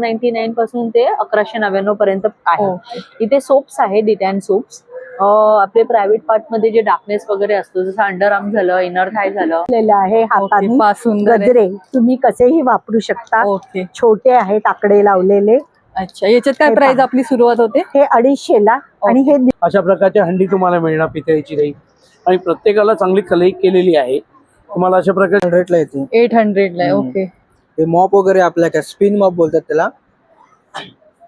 499 पासून ते 1199 पर्यंत आहे. इथे सोप्स आहे, डिटॅन सोप्स. आपले प्रायव्हेट पार्ट मध्ये जे डार्कनेस वगैरे असतो, जसं अंडर आर्म झालं, इनर थाय झालं आहे हाताने गजरे तुम्ही कसेही वापरू शकता. छोटे आहेत आकडे लावलेले. अच्छा, याच्यात काय प्राइस आपली सुरुवात होते? हे 250 ला आणि हे अशा प्रकारची हंडी तुम्हाला मिळणार पितळेची राहील आणि प्रत्येकाला चांगली कलई केलेली आहे. तुम्हाला अशा प्रकारे 100 ला येते. 800 ला. ओके. हे मॉप वगैरे आपल्या काय स्पिन मॉप बोलतात त्याला.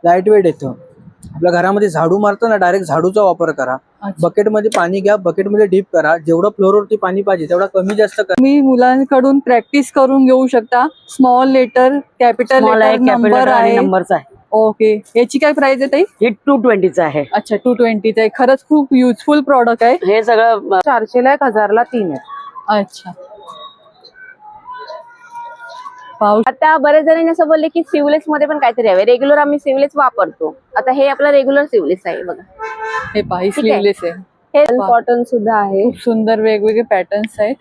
लाईट वेट येतं. आपल्या घरामध्ये झाडू मारतो ना, डायरेक्ट झाडूचा वापर करा. बकेट मध्ये पाणी घ्या, बकेट मध्ये डीप करा. जेवढं फ्लोअरवरती पाणी पाहिजे तेवढा कमी जास्त करा. मी मुलांकडून प्रॅक्टिस करून घेऊ शकता. Small letter, capital letter, number आहे. नंबरचा आहे. ओके. याची काय प्राइस आहे ताई? हे 220 आहे. अच्छा, 220 आहे. खरंच खूप युजफुल प्रॉडक्ट आहे. हे सगळं 400 ला 1000 ला 3 आहे. अच्छा. पाऊस आता बरेच जणांनी असं बोलले की सिवलेस मध्ये पण काहीतरी हवे. रेग्युलर आम्ही सिवलेस वापरतो. आता हे आपलं रेग्युलर सिवलेस आहे बघा. हे पाही स्लीवलेस आहे. हे कॉटन सुद्धा आहे. खूप सुंदर वेगवेगळे पॅटर्न्स आहेत.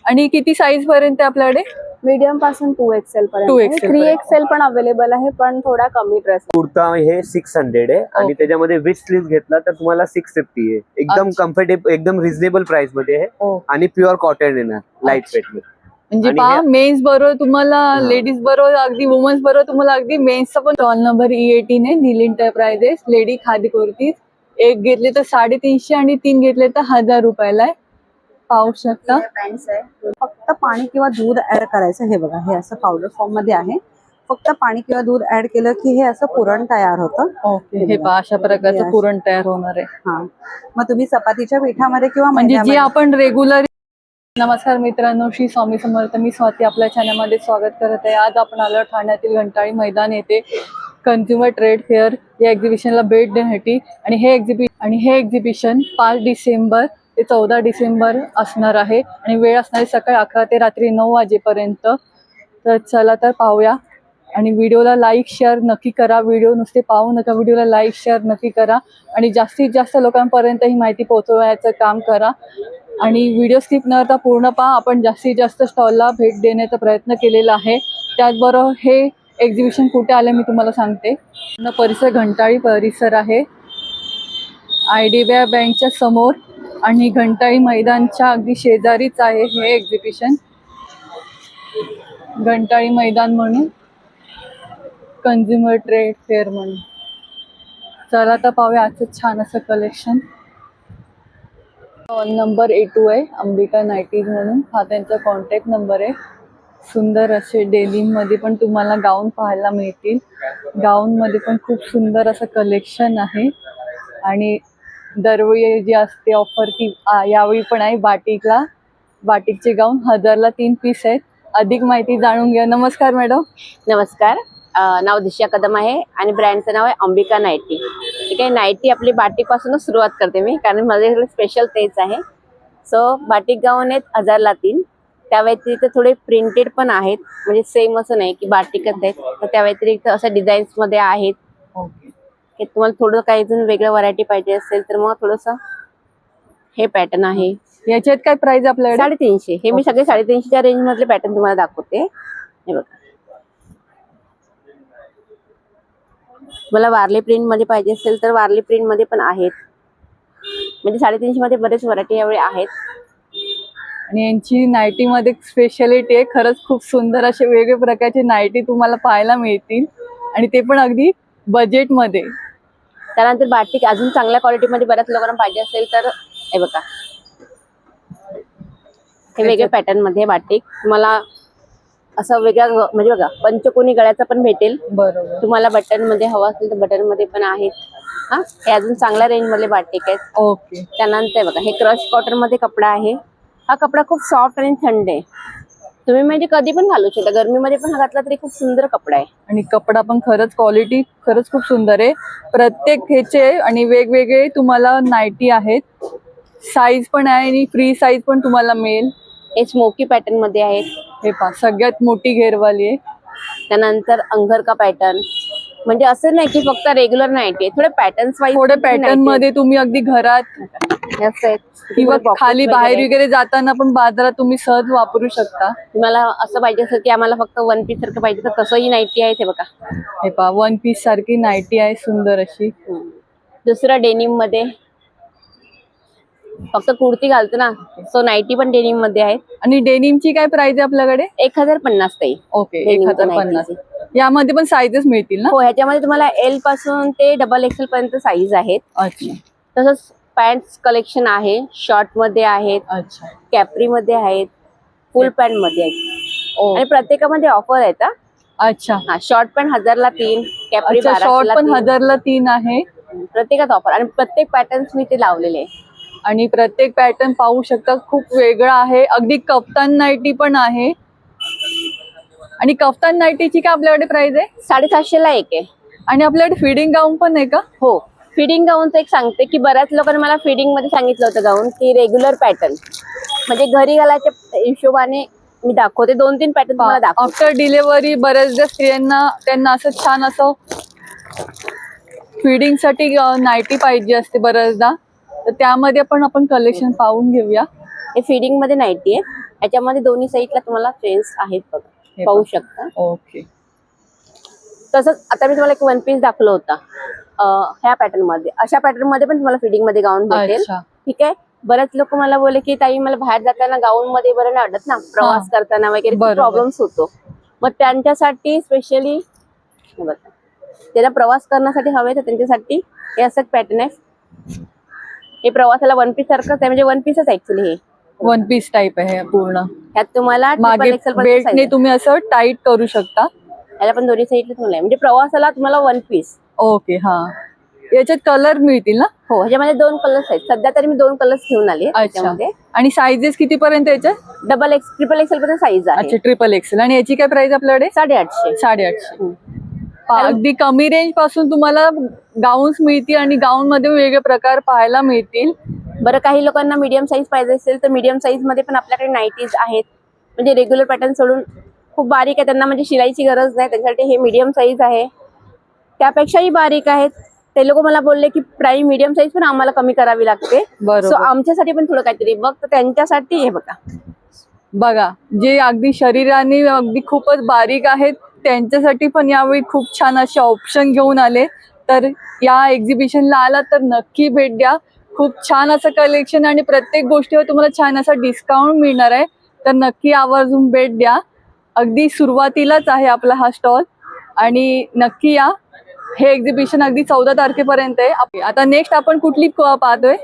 आणि किती साईज पर्यंत आहे आपल्याकडे? मीडियम पासून 2XL पर्यंत. 2XL 3XL पण अवेलेबल आहे, पण थोडा कमी ड्रेस. कुर्ता हे 600 आहे आणि त्याच्यामध्ये विथ स्लीव्ह घेतला तर तुम्हाला 650 आहे. एकदम कम्फर्टेबल, एकदम रिझनेबल प्राइस मध्ये आहे आणि प्युअर कॉटन येणार, लाईट वेट मध्ये. म्हणजे पहा, मेन्स बरोबर तुम्हाला, लेडीज बरोबर अगदी, वुमन्स बरोबर तुम्हाला अगदी मेन्सचा पण. स्टॉल नंबर E18 आहे. नील एंटरप्राइजेस. लेडी खादी कुर्तीज. एक घेतले तर 350 आणि 3 घेतले तर 1000 रुपयाला आहे. पाहू शकता. फक्त पाणी किंवा दूध ऍड करायचं. हे बघा, हे असं पावडर फॉर्म मध्ये आहे. फक्त पाणी किंवा दूध ऍड केलं की हे असं पुरण तयार होतं. ओके. हे पहा, अशा प्रकारचं पुरण तयार होणार आहे. हा, मग तुम्ही चपातीच्या पिठामध्ये किंवा म्हणजे जे आपण रेग्युलर. नमस्कार मित्रांनो, श्री स्वामी समर्थ. मी स्वाती आपल्या चॅनलमध्ये स्वागत करत आहे. आज आपण आलो ठाण्यातील घंटाळी मैदान येथे कन्झ्युमर ट्रेड फेअर या एक्झिबिशनला भेट देण्यासाठी. आणि हे एक्झिबिशन 5 डिसेंबर ते 14 डिसेंबर असणार आहे आणि वेळ असणार आहे सकाळी 11 ते रात्री 9 वाजेपर्यंत. तर चला तर पाहूया. आणि व्हिडिओला लाईक शेअर नक्की करा. व्हिडिओ नुसते पाहू नका, व्हिडिओला लाईक शेअर नक्की करा आणि जास्तीत जास्त लोकांपर्यंत ही माहिती पोहोचवण्याचं काम करा. आणि व्हिडिओ स्किप न करता पूर्ण पहा. आपण जास्तीत जास्त स्टॉलला भेट देण्याचा प्रयत्न केलेला आहे. त्याचबरोबर हे एक्झिबिशन कुठे आले मी तुम्हाला सांगते. परिसर घंटाळी परिसर आहे. IDBI बँकच्या समोर आणि घंटाळी मैदानच्या अगदी शेजारीच आहे हे एक्झिबिशन. घंटाळी मैदान म्हणून, कन्झ्युमर ट्रेड फेअर म्हणून. चला तर पाहूया आजचं छान असं कलेक्शन. स्टॉल नंबर A2 आहे. अंबिका नाईटीज म्हणून हा त्यांचा कॉन्टॅक्ट नंबर आहे. सुंदर असे डेनिम मध्ये पण तुम्हाला गाऊन पाहायला मिळतील. गाऊन मध्ये पण खूप सुंदर असं कलेक्शन आहे. आणि दरवेळी जी असते ऑफर ती यावेळी पण आहे. बाटिकचे गाऊन 1000 ला 3 पीस आहेत. अधिक माहिती जाणून घ्या. नमस्कार मॅडम. नमस्कार. नाव दिशा कदम आहे आणि ब्रँडचं नाव आहे अंबिका नाईटी. ठीक आहे. नाईटी आपली बाटिक पासूनच सुरुवात करते मी, कारण माझ्याकडे स्पेशल तेच आहे. सो बाटिक गाऊन आहेत 1000 ला 3. त्या व्यतिरिक्त थोडे प्रिंटेड पण आहेत, म्हणजे सेम असं नाही की बाटिकच आहेत. तर त्या व्यतिरिक्त असं डिझाईन्स मध्ये आहेत. की तुम्हाला थोडं काही जण वेगळं व्हरायटी पाहिजे असेल तर मग थोडंसं हे पॅटर्न आहे. याच्यात काय प्राइस आपल्याकडे? 350. हे मी सगळे 350च्या रेंज मधले पॅटर्न तुम्हाला दाखवते. हे बघा, मला वारली प्रिंट मध्ये पाहिजे असेल तर वारली प्रिंट मध्ये पण आहेत. म्हणजे 350 मध्ये बरेच व्हरायटी यावेळी आहेत. आणि यांची नाईटी मध्ये स्पेशालिटी आहे. खरंच खूप सुंदर असे वेगवेगळ्या प्रकारचे नाईटी तुम्हाला पाहायला मिळतील आणि ते पण अगदी बजेट मध्ये. त्यानंतर बाटिक अजून चांगल्या क्वालिटी मध्ये बऱ्याच लोकांना पाहिजे असेल तर हे बघा, हे वेगळ्या पॅटर्न मध्ये बाटिक तुम्हाला असं वेगळा, म्हणजे बघा पंचकोनी गळ्याचा पण भेटेल. बरोबर. तुम्हाला बटन मध्ये हवा असेल तर बटन मध्ये पण आहेत. हा, हे अजून चांगल्या रेंज मधले बाटिक आहेत. ओके. त्यानंतर बघा, हे क्रश कॉटन मध्ये कपडा आहे. हा कपडा खूप सॉफ्ट आणि थंड आहे. तुम्ही म्हणजे कधी पण घालू शकता. गरमीमध्ये पण घातला तरी खूप सुंदर कपडा आहे. आणि कपडा पण खरंच क्वालिटी खरंच खूप सुंदर आहे. प्रत्येक ह्याचे आणि वेगवेगळे तुम्हाला नाईटी आहेत. साईज पण आहे आणि फ्री साईज पण तुम्हाला मिळेल. हे स्मोकी पॅटर्न मध्ये आहेत. हे पहा, सगळ्यात मोठी घेरवाली आहे. त्यानंतर अंगरका पॅटर्न, म्हणजे असं नाही की फक्त रेग्युलर नाईटी आहे, थोडे पॅटर्न्स वाईज थोडे पॅटर्न मध्ये तुम्ही अगदी घरात किंवा खाली बाहेर वगैरे जाताना पण बाजारात तुम्ही सहज वापरू शकता. तुम्हाला असं पाहिजे असेल की आम्हाला फक्त वन पीस सारखं पाहिजे तर तसंही नाईटी आहे ते बघा. हे पहा, वन पीस सारखी नाईटी आहे सुंदर अशी. दुसरं डेनिम मध्ये, फक्त कुर्ती घालतो ना, सो नाईटी पण डेनिम मध्ये आहे. आणि डेनिमची काय प्राइस आहे आपल्याकडे? 1050 ताई. ओके, Denim च्या 1050. नाईटीची. यामध्ये पण साईजेस मिळतील ना? हो, ह्याच्यामध्ये तुम्हाला एल पासून ते XXL पर्यंत साईज आहेत. अच्छा तसंच पॅन्ट कलेक्शन आहे, शॉर्ट मध्ये आहेत, अच्छा. कॅपरी मध्ये आहेत, फुल पॅन्ट मध्ये आहेत आणि प्रत्येकामध्ये ऑफर आहेत. अच्छा हा, शॉर्ट पॅन्ट 1000ला 3, कॅपरी अच्छा, शॉर्ट पण 1000ला 3 आहे. प्रत्येकात ऑफर आणि प्रत्येक पॅटर्न्स मी ते लावलेले आहे. आणि प्रत्येक पॅटर्न पाहू शकता खूप वेगळा आहे. अगदी कफ्तान नाईटी पण आहे. आणि कफ्तान नाईटीची काय आपल्याकडे प्राइस आहे? 750ला एक आहे. आणि आपल्याकडे फिडिंग गाऊन पण आहे का? हो, फिडिंग गाऊनचं एक सांगते की बऱ्याच लोकांनी मला फिडिंग मध्ये सांगितलं होतं गाऊन की रेग्युलर पॅटर्न म्हणजे घरी घालायच्या हिशोबाने मी दाखवते. 2-3 पॅटर्न तुम्हाला दाखवते. आफ्टर डिलिव्हरी बऱ्याचदा स्त्रियांना त्यांना असं छान असं फिडिंग साठी नाईटी पाहिजे असते बऱ्याचदा, तर त्यामध्ये पण आपण कलेक्शन पाहून घेऊया. हे फिडिंग मध्ये नाईटी आहे. याच्यामध्ये दोन्ही साईडला तुम्हाला चेन्स आहेत बघा, पाहू शकता. ओके. तसंच आता मी तुम्हाला एक वन पीस दाखवलं होता ह्या पॅटर्न मध्ये. अशा पॅटर्न मध्ये पण तुम्हाला फिडिंग मध्ये गाऊन भेटेल. अच्छा. ठीक आहे. बरेच लोक मला बोलले की ताई मला बाहेर जाताना गाऊन मध्ये बरं नाही वाटत ना, प्रवास करताना वगैरे बरोबर. प्रॉब्लेम्स होतो. मग त्यांच्यासाठी स्पेशली त्यांना प्रवास करण्यासाठी हवे तर त्यांच्यासाठी हे असं पॅटर्न आहे. हे प्रवासाला वन पीस सारखंच आहे, म्हणजे वन पीसच ऍक्च्युली. हे वन पीस टाइप आहे पूर्ण. ह्यात तुम्हाला मागे बेल्टने तुम्ही असं टाईट करू शकता. याला पण दोन्ही साईडला तुम्हाला म्हणजे प्रवासाला तुम्हाला वन पीस. ओके. हा, याच्यात कलर मिळतील ना? हो, ह्याच्यामध्ये 2 कलर्स आहेत. सध्या तरी मी 2 कलर्स घेऊन आले त्याच्यामध्ये. आणि साईजेस किती पर्यंत याच्यात? XXL पर्यंत साईज आहे. अच्छा, XXL. आणि याची काय प्राइस आपल्याकडे? 850. 850. अगदी कमी रेंज पासून तुम्हाला गाऊन्स मिळतील आणि गाऊन मध्ये वेगळे प्रकार पाहायला मिळतील. बरं, काही लोकांना मीडियम साईज पाहिजे असेल तर मीडियम साईज मध्ये पण आपल्याकडे नाईटीज आहेत. म्हणजे रेग्युलर पॅटर्न सोडून खूप बारीक आहे, त्यांना म्हणजे शिलाईची गरज नाही, त्याच्यासाठी हे मीडियम साईज आहे. त्यापेक्षाही बारीक आहेत. ते लोक मला बोलले की प्राइस मीडियम साईज पण आम्हाला कमी करावी लागते. बरोबर. सो आमच्यासाठी पण थोडं काहीतरी बघ, तर त्यांच्यासाठी हे बघा, जे अगदी शरीराने अगदी खूपच बारीक आहेत त्यांच्यासाठी पण यावेळी खूप छान असे ऑप्शन घेऊन आले. तर या एक्झिबिशनला आला तर नक्की भेट द्या. खूप छान असं कलेक्शन आणि प्रत्येक गोष्टीवर तुम्हाला छान असा डिस्काउंट मिळणार आहे. तर नक्की आवर्जून भेट द्या. अगदी सुरुवातीलाच आहे आपला हा स्टॉल आणि नक्की या. हे एक्झिबिशन अगदी 14 तारखेपर्यंत आहे. आता नेक्स्ट आपण कुठली पाहतोय?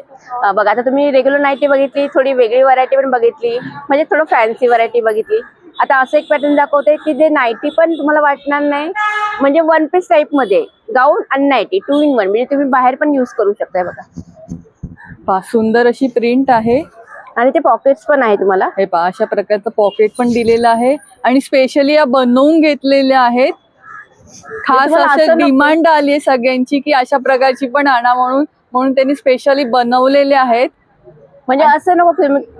बघा, आता तुम्ही रेग्युलर नाईटी बघितली, थोडी वेगळी व्हरायटी पण बघितली, म्हणजे थोडं फॅन्सी व्हरायटी बघितली. आता असं एक पॅटर्न दाखवते की जे नाईटी पण तुम्हाला वाटणार नाही, म्हणजे वन पीस टाईप मध्ये गाऊन आणि नाईटी 2 in 1, म्हणजे तुम्ही बाहेर पण युज करू शकताय. बघा, सुंदर अशी प्रिंट आहे आणि ते पॉकेट्स पण आहे तुम्हाला. हे पहा, अशा प्रकारचं पॉकेट पण दिलेलं आहे आणि स्पेशली या बनवून घेतलेल्या आहेत. खास असं डिमांड आली आहे सगळ्यांची की अशा प्रकारची पण आणा म्हणून त्यांनी स्पेशली बनवलेले आहेत. म्हणजे असं नको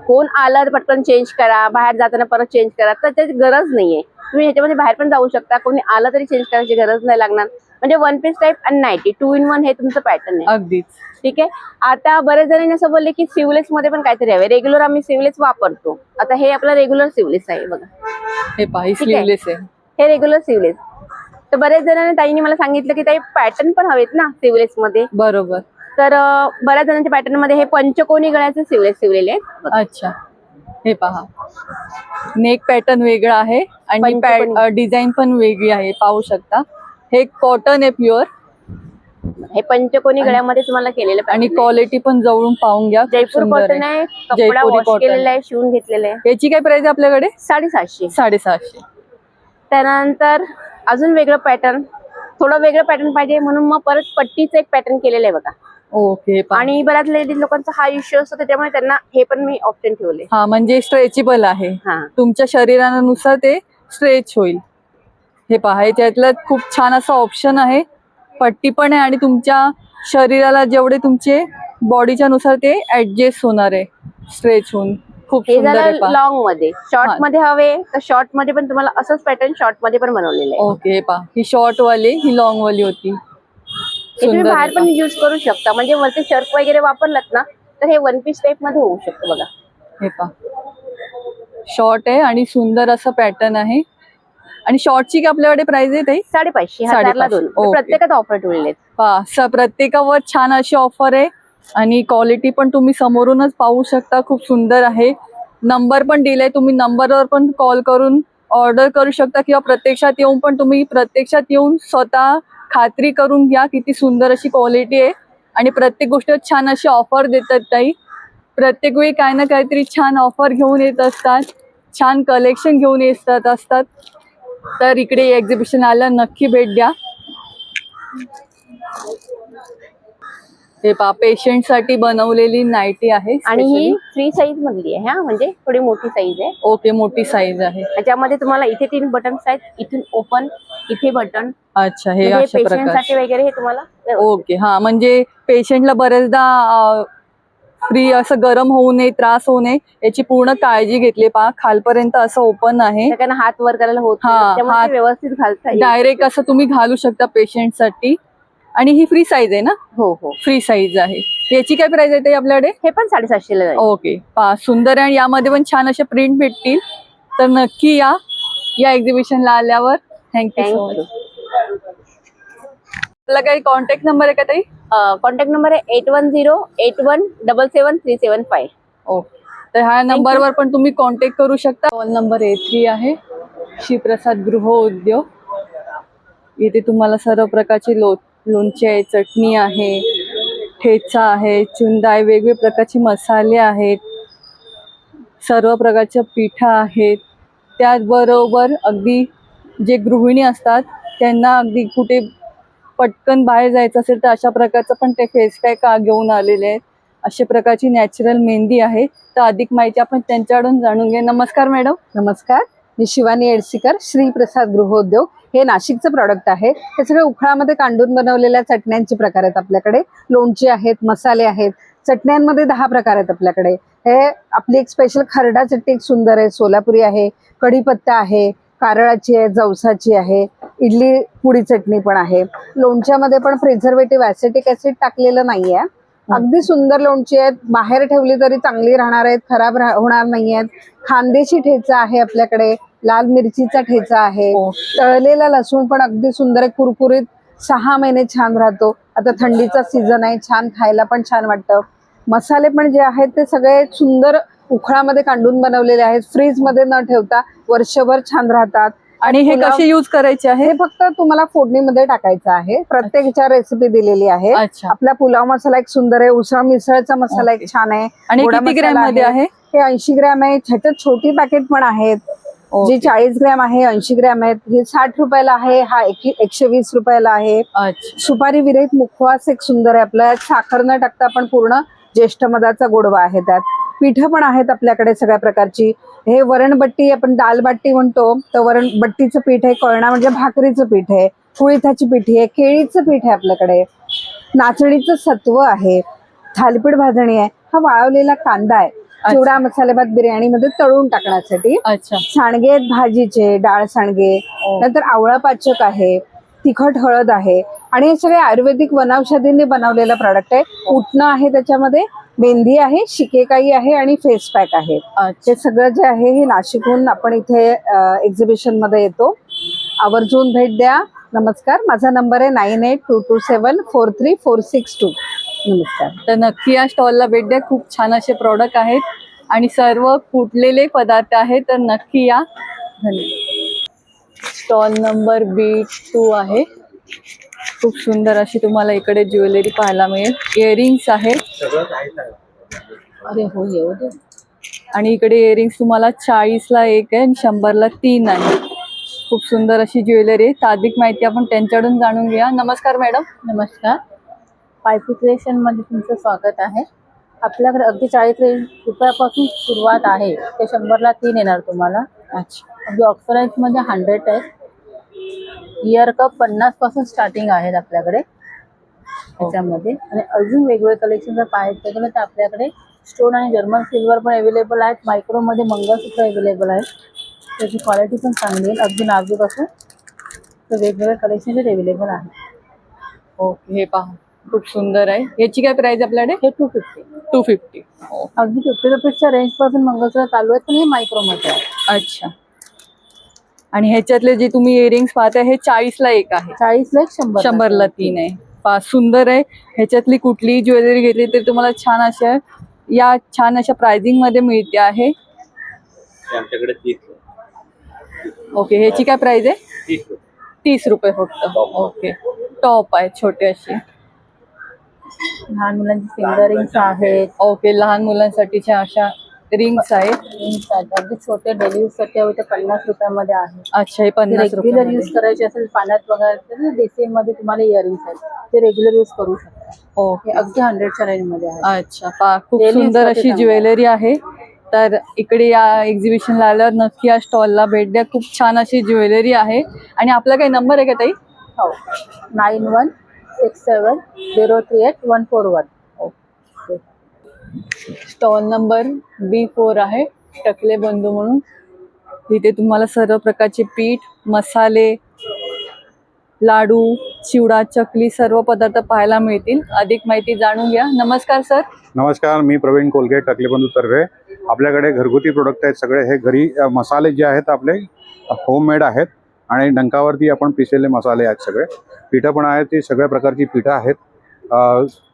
कोण आलं पटकन चेंज करा, बाहेर जाताना परत चेंज करा, तर त्याची गरज नाहीये. तुम्ही ह्याच्यामध्ये बाहेर पण जाऊ शकता, कोणी आलं तरी चेंज करायची गरज नाही लागणार. म्हणजे वन पीस टाईप आणि नाईटी 2 in 1 हे तुमचं पॅटर्न आहे. अगदीच. ठीक आहे. आता बरेच जणांनी असं बोलले की सिवलेस मध्ये पण काहीतरी हवे. रेग्युलर आम्ही सिवलेस वापरतो. आता हे आपलं रेग्युलर सिवलेस आहे. बघा, हे पहा, स्लीवलेस आहे. हे रेग्युलर सिवलेस. तर बरेच जणांनी ताईंनी मला सांगितलं की ताई पॅटर्न पण हवेत ना सिवलेस मध्ये. बरोबर. तर बऱ्याच जणांच्या पॅटर्न मध्ये हे पंचकोनी गळ्याचे सिवलेस शिवलेले आहेत. अच्छा, हे पहा, नेक पॅटर्न वेगळा आहे आणि डिझाईन पण वेगळी आहे. पाहू शकता, हे कॉटन आहे प्युअर. हे पंचकोनी गळ्यामध्ये तुम्हाला केलेलं आणि क्वालिटी पण जवळून पाहून घ्या. जयपूर कॉटन आहे, कपडा वॉश केलेला आहे, शिवून घेतलेला आहे. याची काय प्राइस आपल्याकडे? 750. 750. त्यानंतर अजून वेगळं पॅटर्न, थोडं वेगळं पॅटर्न पाहिजे म्हणून मग परत पट्टीचं एक पॅटर्न केलेलं आहे. बघा, ओके. आणि बऱ्याच लेडीज लोकांचा हा इश्यू असतो, त्याच्यामुळे त्यांना हे पण मी ऑप्शन ठेवले. हा, म्हणजे स्ट्रेचेबल आहे. तुमच्या शरीरानुसार ते स्ट्रेच होईल. हे पहा, याच्यातलं खूप छान असं ऑप्शन आहे. पट्टी पण आहे आणि तुमच्या शरीराला जेवढे तुमचे बॉडीच्या नुसार ते ऍडजस्ट होणार आहे, स्ट्रेच होऊन. खूप हे सुंदर आहे झालं पहा. लॉंग मध्ये. शॉर्ट मध्ये हवे तर शॉर्ट मध्ये पण तुम्हाला असंच पॅटर्न शॉर्ट मध्ये पण बनवलेलं आहे. ओके, पहा ही शॉर्ट वाली, ही लॉंग वाली होती. हे तुम्ही सुंदर बाहेर आहे पण पहा. यूज करू शकता. म्हणजे वरती शर्ट वगैरे वापरलात ना तर हे वन पीस टाईप मध्ये होऊ शकतं बघा. हे पहा, शॉर्ट आहे आणि सुंदर असं पॅटर्न आहे. आणि शॉर्टची की आपल्याकडे प्राइस आहे ताई? 550, 1000ला 2. 550. प्रत्येकात ऑफर ठेवलेले आहेत. पहा, प्रत्येकावर छान अशी ऑफर आहे आणि क्वालिटी पण तुम्ही समोरूनच पाहू शकता. खूप सुंदर आहे. नंबर पण दिलाय, तुम्ही नंबरवर पण कॉल करून ऑर्डर करू शकता किंवा प्रत्यक्षात येऊन पण तुम्ही प्रत्यक्षात येऊन स्वतः खात्री करून घ्या. किती सुंदर अशी क्वालिटी आहे आणि प्रत्येक गोष्टीवर छान अशी ऑफर देतात ताई. प्रत्येक वेळी काही ना काहीतरी छान ऑफर घेऊन येत असतात, छान कलेक्शन घेऊन येत असतात. तर इकडे एक्झिबिशन आलं नक्की भेट द्या. हे पहा, पेशंट साठी बनवलेली नाईटी आहे आणि ही specially. फ्री साईज मधली आहे. हा म्हणजे थोडी मोठी साईज आहे. ओके, मोठी साईज आहे. त्याच्यामध्ये तुम्हाला इथे 3 बटन्स आहेत. इथून ओपन, इथे बटन. अच्छा, हे म्हणजे अशा पेशंट प्रकार. साठी वगैरे हे तुम्हाला ओके, हा म्हणजे पेशंटला बरेचदा फ्री असं गरम होऊ नये, त्रास होऊ नये याची पूर्ण काळजी घेतली. पहा, खालपर्यंत असं ओपन आहे. सगळ्यांना हात वर करायला होत हा, नाही. त्यामुळे हात ते व्यवस्थित घालता येईल. डायरेक्ट असं तुम्ही घालू शकता पेशंट साठी. आणि ही फ्री साईज आहे ना? हो हो. फ्री साईज आहे. याची काय प्राइस आहे ताई आपल्याकडे? हे पण 750ला जाईल. ओके, पहा सुंदर आहे आणि यामध्ये पण छान असे प्रिंट भेटतील. तर नक्की या एक्झिबिशनला आल्यावर. Thank you so much. आपला काही कॉन्टॅक्ट नंबर आहे का ताई? कॉन्टॅक्ट नंबर आहे 8108177375. ओके, तर ह्या नंबरवर पण तुम्ही कॉन्टॅक्ट करू शकता. कॉल नंबर A3 आहे. श्रीप्रसाद गृह उद्योग. इथे तुम्हाला सर्व प्रकारचे लोणचे आहे, चटणी आहे, ठेचा आहे, चुंदा आहे, वेगवेगळे प्रकारचे मसाले आहेत, सर्व प्रकारच्या पिठा आहेत. त्याचबरोबर अगदी जे गृहिणी असतात त्यांना अगदी कुठे पटकन बाहेर जायचं असेल तर अशा प्रकारचं पण ते फेस पॅक घेऊन आलेले आहेत. अशा प्रकारची नॅचरल मेहंदी आहे. तर अधिक माहिती आपण त्यांच्याकडून जाणून घ्या. नमस्कार मॅडम. नमस्कार, मी शिवानी एडसीकर, श्री प्रसाद गृहोद्योग. हे नाशिकचं प्रॉडक्ट आहे. हे सगळे उखळामध्ये कांडून बनवलेल्या चटण्यांचे प्रकार आहेत आपल्याकडे. लोणचे आहेत, मसाले आहेत. चटण्यांमध्ये 10 प्रकार आहेत आपल्याकडे. हे आपली एक स्पेशल खरडा चटणी एक सुंदर आहे, सोलापुरी आहे, कढीपत्ता आहे, कारळाची आहे, जवसाची आहे, इडली पुडी चटणी पण आहे. लोणच्यामध्ये पण प्रिझर्वेटिव्ह ऍसिटिक ऍसिड टाकलेलं नाहीये. अगदी सुंदर लोणची आहेत. बाहेर ठेवली तरी चांगली राहणार आहेत, खराब होणार नाही आहेत. खानदेशी ठेचा आहे आपल्याकडे, लाल मिरचीचा ठेचा आहे, तळलेला लसूण पण अगदी सुंदर आहे, कुरकुरीत 6 महिने छान राहतो. आता थंडीचा सीझन आहे, छान खायला पण छान वाटतं. मसाले पण जे आहेत ते सगळे सुंदर उखळामध्ये कांडून बनवलेले आहेत. फ्रीज मध्ये न ठेवता वर्षभर छान राहतात. आणि हे कसे यूज करायचे आहे? हे फक्त तुम्हाला फोडणीमध्ये टाकायचं आहे. प्रत्येकाच्या रेसिपी दिलेली आहे. अच्छा. आपला पुलाव मसाला एक सुंदर आहे, उसळ मिसळचा मसाला एक छान आहे. आणि गोडा किती ग्रॅम मसाला मध्ये आहे? हे 80 ग्रॅम आहे. ह्याच्यात छोटी पॅकेट पण आहेत, जी 40 ग्रॅम आहे, 80 ग्रॅम आहेत. हे 60 रुपयाला आहे, हा 120 रुपयाला आहे. अच्छा. सुपारी विरहित मुखवास एक सुंदर आहे. आपल्या साखर न टाकता पण पूर्ण ज्येष्ठ मधाचा गोडवा आहे. त्यात पीठ पण आहेत आपल्याकडे सगळ्या प्रकारची. हे वरणबट्टी, आपण दालबाटी म्हणतो, तर वरणबट्टीचं पीठ आहे. कळणा म्हणजे भाकरीचं पीठ आहे. कुळिथाची पिठी आहे, केळीचं पीठ आहे आपल्याकडे. नाचणीचं सत्व आहे. थालीपीठ भाजणी आहे. हा वाळवलेला कांदा आहे, चिवडा मसाले भात बिर्याणीमध्ये तळून टाकण्यासाठी. अच्छा. सांडगे आहेत भाजीचे, डाळ सांडगे. नंतर आवळा पाचक आहे, तिखट हळद आहे. आणि हे सगळे आयुर्वेदिक वनौषधींनी बनवलेलं प्रॉडक्ट आहे. उटणं आहे, त्याच्यामध्ये मेहंदी आहे, शिकेकाई आहे आणि फेस पॅक आहे. हे सगळं जे आहे हे नाशिकहून आपण इथे एक्झिबिशन मध्ये येतो. आवर्जून भेट द्या. नमस्कार, माझा नंबर आहे 9822743462. नमस्कार. तर नक्की या स्टॉलला भेट द्या. खूप छान असे प्रॉडक्ट आहेत आणि सर्व कुटलेले पदार्थ आहेत. तर नक्की या. धन्यवाद. स्टॉल नंबर B2 आहे. खूप सुंदर अशी तुम्हाला इकडे ज्वेलरी पाहायला मिळेल. इयरिंग्स आहेत. अरे हो, येऊ दे. आणि इकडे इयरिंग्स तुम्हाला 40ला 1 आहे आणि 100ला 3 आहे. खूप सुंदर अशी ज्वेलरी आहे. अधिक माहिती आपण त्यांच्याकडून जाणून घ्या. नमस्कार मॅडम. नमस्कार, पायपी क्रिएशन मध्ये तुमचं स्वागत आहे. आपल्याकडे अगदी 40 रुपयापासून सुरुवात आहे, ते 100ला 3 येणार तुम्हाला. अच्छा. अगदी ऑक्सराईज मध्ये 100 आहे. इयर कप 50 पासून स्टार्टिंग आहेत आपल्याकडे त्याच्यामध्ये. आणि अजून वेगवेगळे कलेक्शन जर पाहायचं गेलं तर आपल्याकडे स्टोन आणि जर्मन सिल्वर पण अवेलेबल आहेत. मायक्रोमध्ये मंगळसूत्र अवेलेबल आहे. त्याची क्वालिटी पण चांगली आहे, अगदी नाजूक असून तर वेगवेगळ्या कलेक्शन अवेलेबल आहे. ओके, हे पहा खूप सुंदर आहे. याची काय प्राइस आपल्याकडे? हे 250. 250. अगदी 50 रुपीजच्या रेंज पासून मंगळसूत्र चालू आहेत, पण हे मायक्रोमध्ये आहे. अच्छा. आणि ह्याच्यातले जे तुम्ही इयरिंग्स पाहताय हे 40ला एक आहे, 40ला एक, 100ला 3 आहे. पहा सुंदर आहे. ह्याच्यातली कुठलीही ज्वेलरी घेतली तर तुम्हाला छान अशा या छान अशा प्राइसिंग मध्ये मिळते आहे. आमच्याकडे 30. ओके, ह्याची काय प्राइस आहे? 30 रुपये फक्त. ओके, टॉप आहे छोटे असे. लहान मुलांची फिंगर रिंग्स आहेत. ओके, लहान मुलांसाठीच्या अशा रिंग्स आहेत. रिंग्स आहेत अगदी छोटे, डेली यूज साठी हवे तर 50 रुपयामध्ये आहे. अच्छा, हे 50 रेग्युलर रुपये. यूज करायचे असेल पाण्यात वगैरे तर DCM मध्ये तुम्हाला इयरिंग्स आहेत, ते रेग्युलर यूज करू शकता. ओके, हे अगदी 100च्या रेंज मध्ये आहे. अच्छा. पहा खूप Daily use सुंदर साठी अशी चांगलं. ज्वेलरी आहे. तर इकडे या एक्झिबिशनला आल्यावर नक्की या स्टॉलला भेट द्या. खूप छान अशी ज्वेलरी आहे. आणि आपला काही नंबर आहे का ताई? हो, 9167038141. ओके. स्टॉल नंबर B4 आहे, टकले बंधू म्हणून. तिथे तुम्हाला सर्व प्रकारचे पीठ, मसाले, लाडू, चिवडा, चकली सर्व पदार्थ पाहायला मिळतील. अधिक माहिती जाणून घ्या. नमस्कार सर. नमस्कार, मी प्रवीण कोलगे, टकलेबंधू तर्फे. आपल्याकडे घरगुती प्रोडक्ट आहेत सगळे. हे घरी मसाले जे आहेत आपले होममेड आहेत आणि डंकावरती आपण पिसलेले मसाले आहेत सगळे. पिठं पण आहेत, ती सगळ्या प्रकारची पिठं आहेत.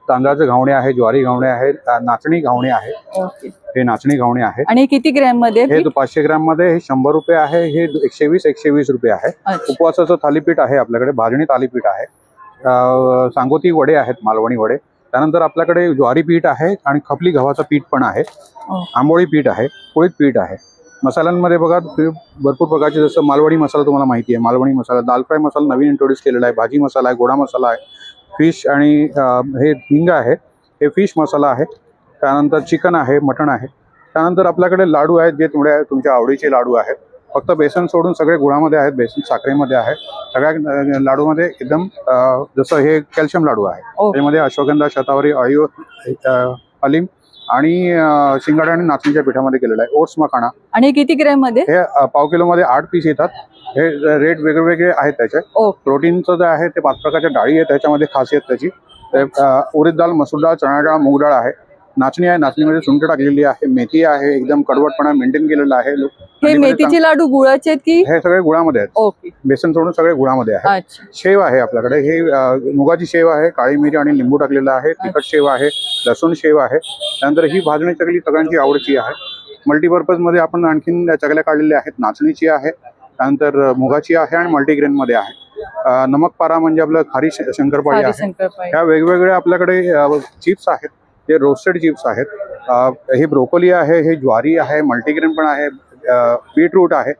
तांदळाचे घावणे आहे, ज्वारी घावणे आहेत, नाचणी घावणे आहे. ओके. हे नाचणी घावणे आहे. आणि हे किती ग्रॅम मध्ये आहे हे पीठ? 500 ग्रॅम मध्ये हे 100 रुपये आहे. हे 120 रुपये आहे. अच्छा. उपवासाचं थालीपीठ आहे आपल्याकडे, भाजणी थालीपीठ आहे. सांगोती वडे आहेत, मालवणी वडे. त्यानंतर आपल्याकडे ज्वारी पीठ आहे आणि खपली गव्हाचं पीठ पण आहे. आंबोळी पीठ आहे, पोळीत पीठ आहे. मसाल्यांमध्ये बघा भरपूर प्रकारचे, जसं मालवणी मसाला तुम्हाला माहिती आहे. मालवणी मसाला, दाल फ्राय मसाला नवीन इंट्रोड्यूस केलेला आहे. भाजी मसाला आहे, गोडा मसाला आहे, फिश आणि हे हिंग आहे, हे फिश मसाला आहे. त्यानंतर चिकन आहे, मटण आहे. त्यानंतर आपल्याकडे लाडू आहेत, जे तुमच्या आवडीचे लाडू आहेत. फक्त बेसन सोडून सगळे गुळामध्ये आहेत, बेसन साखरेमध्ये आहे. सगळ्या लाडूमध्ये एकदम जसं हे कॅल्शियम लाडू आहे. त्यामध्ये अश्वगंधा, शतावरी, अळीव, अलीम आणि शिंगाडा आणि नाचणीच्या पिठामध्ये केलेलं आहे. ओट्स मखाणा. आणि किती ग्रॅम मध्ये? हे पाव किलो मध्ये 8 पीस येतात. हे रेट वेगवेगळे आहेत त्याचे. प्रोटीनचं जे आहे ते 5 प्रकारच्या डाळी आहेत त्याच्यामध्ये, खासियत त्याची. उडीद डाळ, मसूर डाळ, चणा डाळ, मूग डाळ आहे. नाचणी आहे, नाचणीमध्ये सुंठ टाकलेली आहे. मेथी आहे, एकदम कडवटपणा मेंटेन केलेला आहे. हे मेथीचे लाडू गुळाचे आहेत की? हे सगळे गुळामध्ये आहेत. ओके. बेसन सोडून सगळे गुळामध्ये आहे. अच्छा. शेव आहे आपल्याकडे. हे मुगाची शेव आहे, काळी मिरी आणि लिंबू टाकलेला आहे. तिखट शेव आहे, लसूण शेव आहे. त्यानंतर ही भाजणी चकली सगळ्यांची आवडची आहे. मल्टीपर्पज मध्ये आपण आणखीन चकल्या काढलेल्या आहेत. नाचणीची आहे, त्यानंतर मुगाची आहे आणि मल्टीग्रेन मध्ये आहे. नमक पारा म्हणजे आपलं खारी शंकरपाळी आहे. ह्या वेगवेगळ्या आपल्याकडे चिप्स आहेत, जे रोस्टेड चिप्स आहेत. हे ब्रोकोली आहे, हे ज्वारी आहे, मल्टीग्रेन पण आहे, बीटरूट आहे.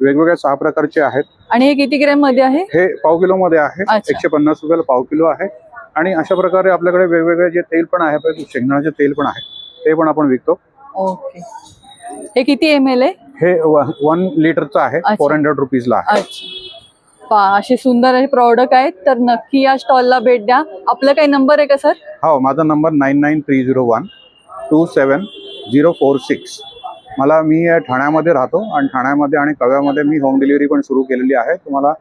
वेगवेगळ्या 6 प्रकारचे आहेत. आणि हे किती ग्रॅम मध्ये आहे? हे पाव किलो मध्ये आहे. अच्छा. 150 रुपयाला पाव किलो आहे. आणि अशा प्रकारे आपल्याकडे वेगवेगळे जे तेल पण आहे, शेंगदाण्याचे तेल पण आहे, ते पण आपण विकतो. ओके. हे किती ml आहे? हे 1 लिटरचं आहे. 400 रुपीजला आहे. अच्छा. पहा असे सुंदर असे प्रॉडक्ट आहेत, तर नक्की या स्टॉलला भेट द्या. आपला काही नंबर आहे का सर? हो, माझा नंबर 9930127046. मी ठाण्यामध्ये राहतो आणि ठाण्यामध्ये आणि कव्यामध्ये मी होम डिलिव्हरी पण सुरू केलेली आहे. तुम्हाला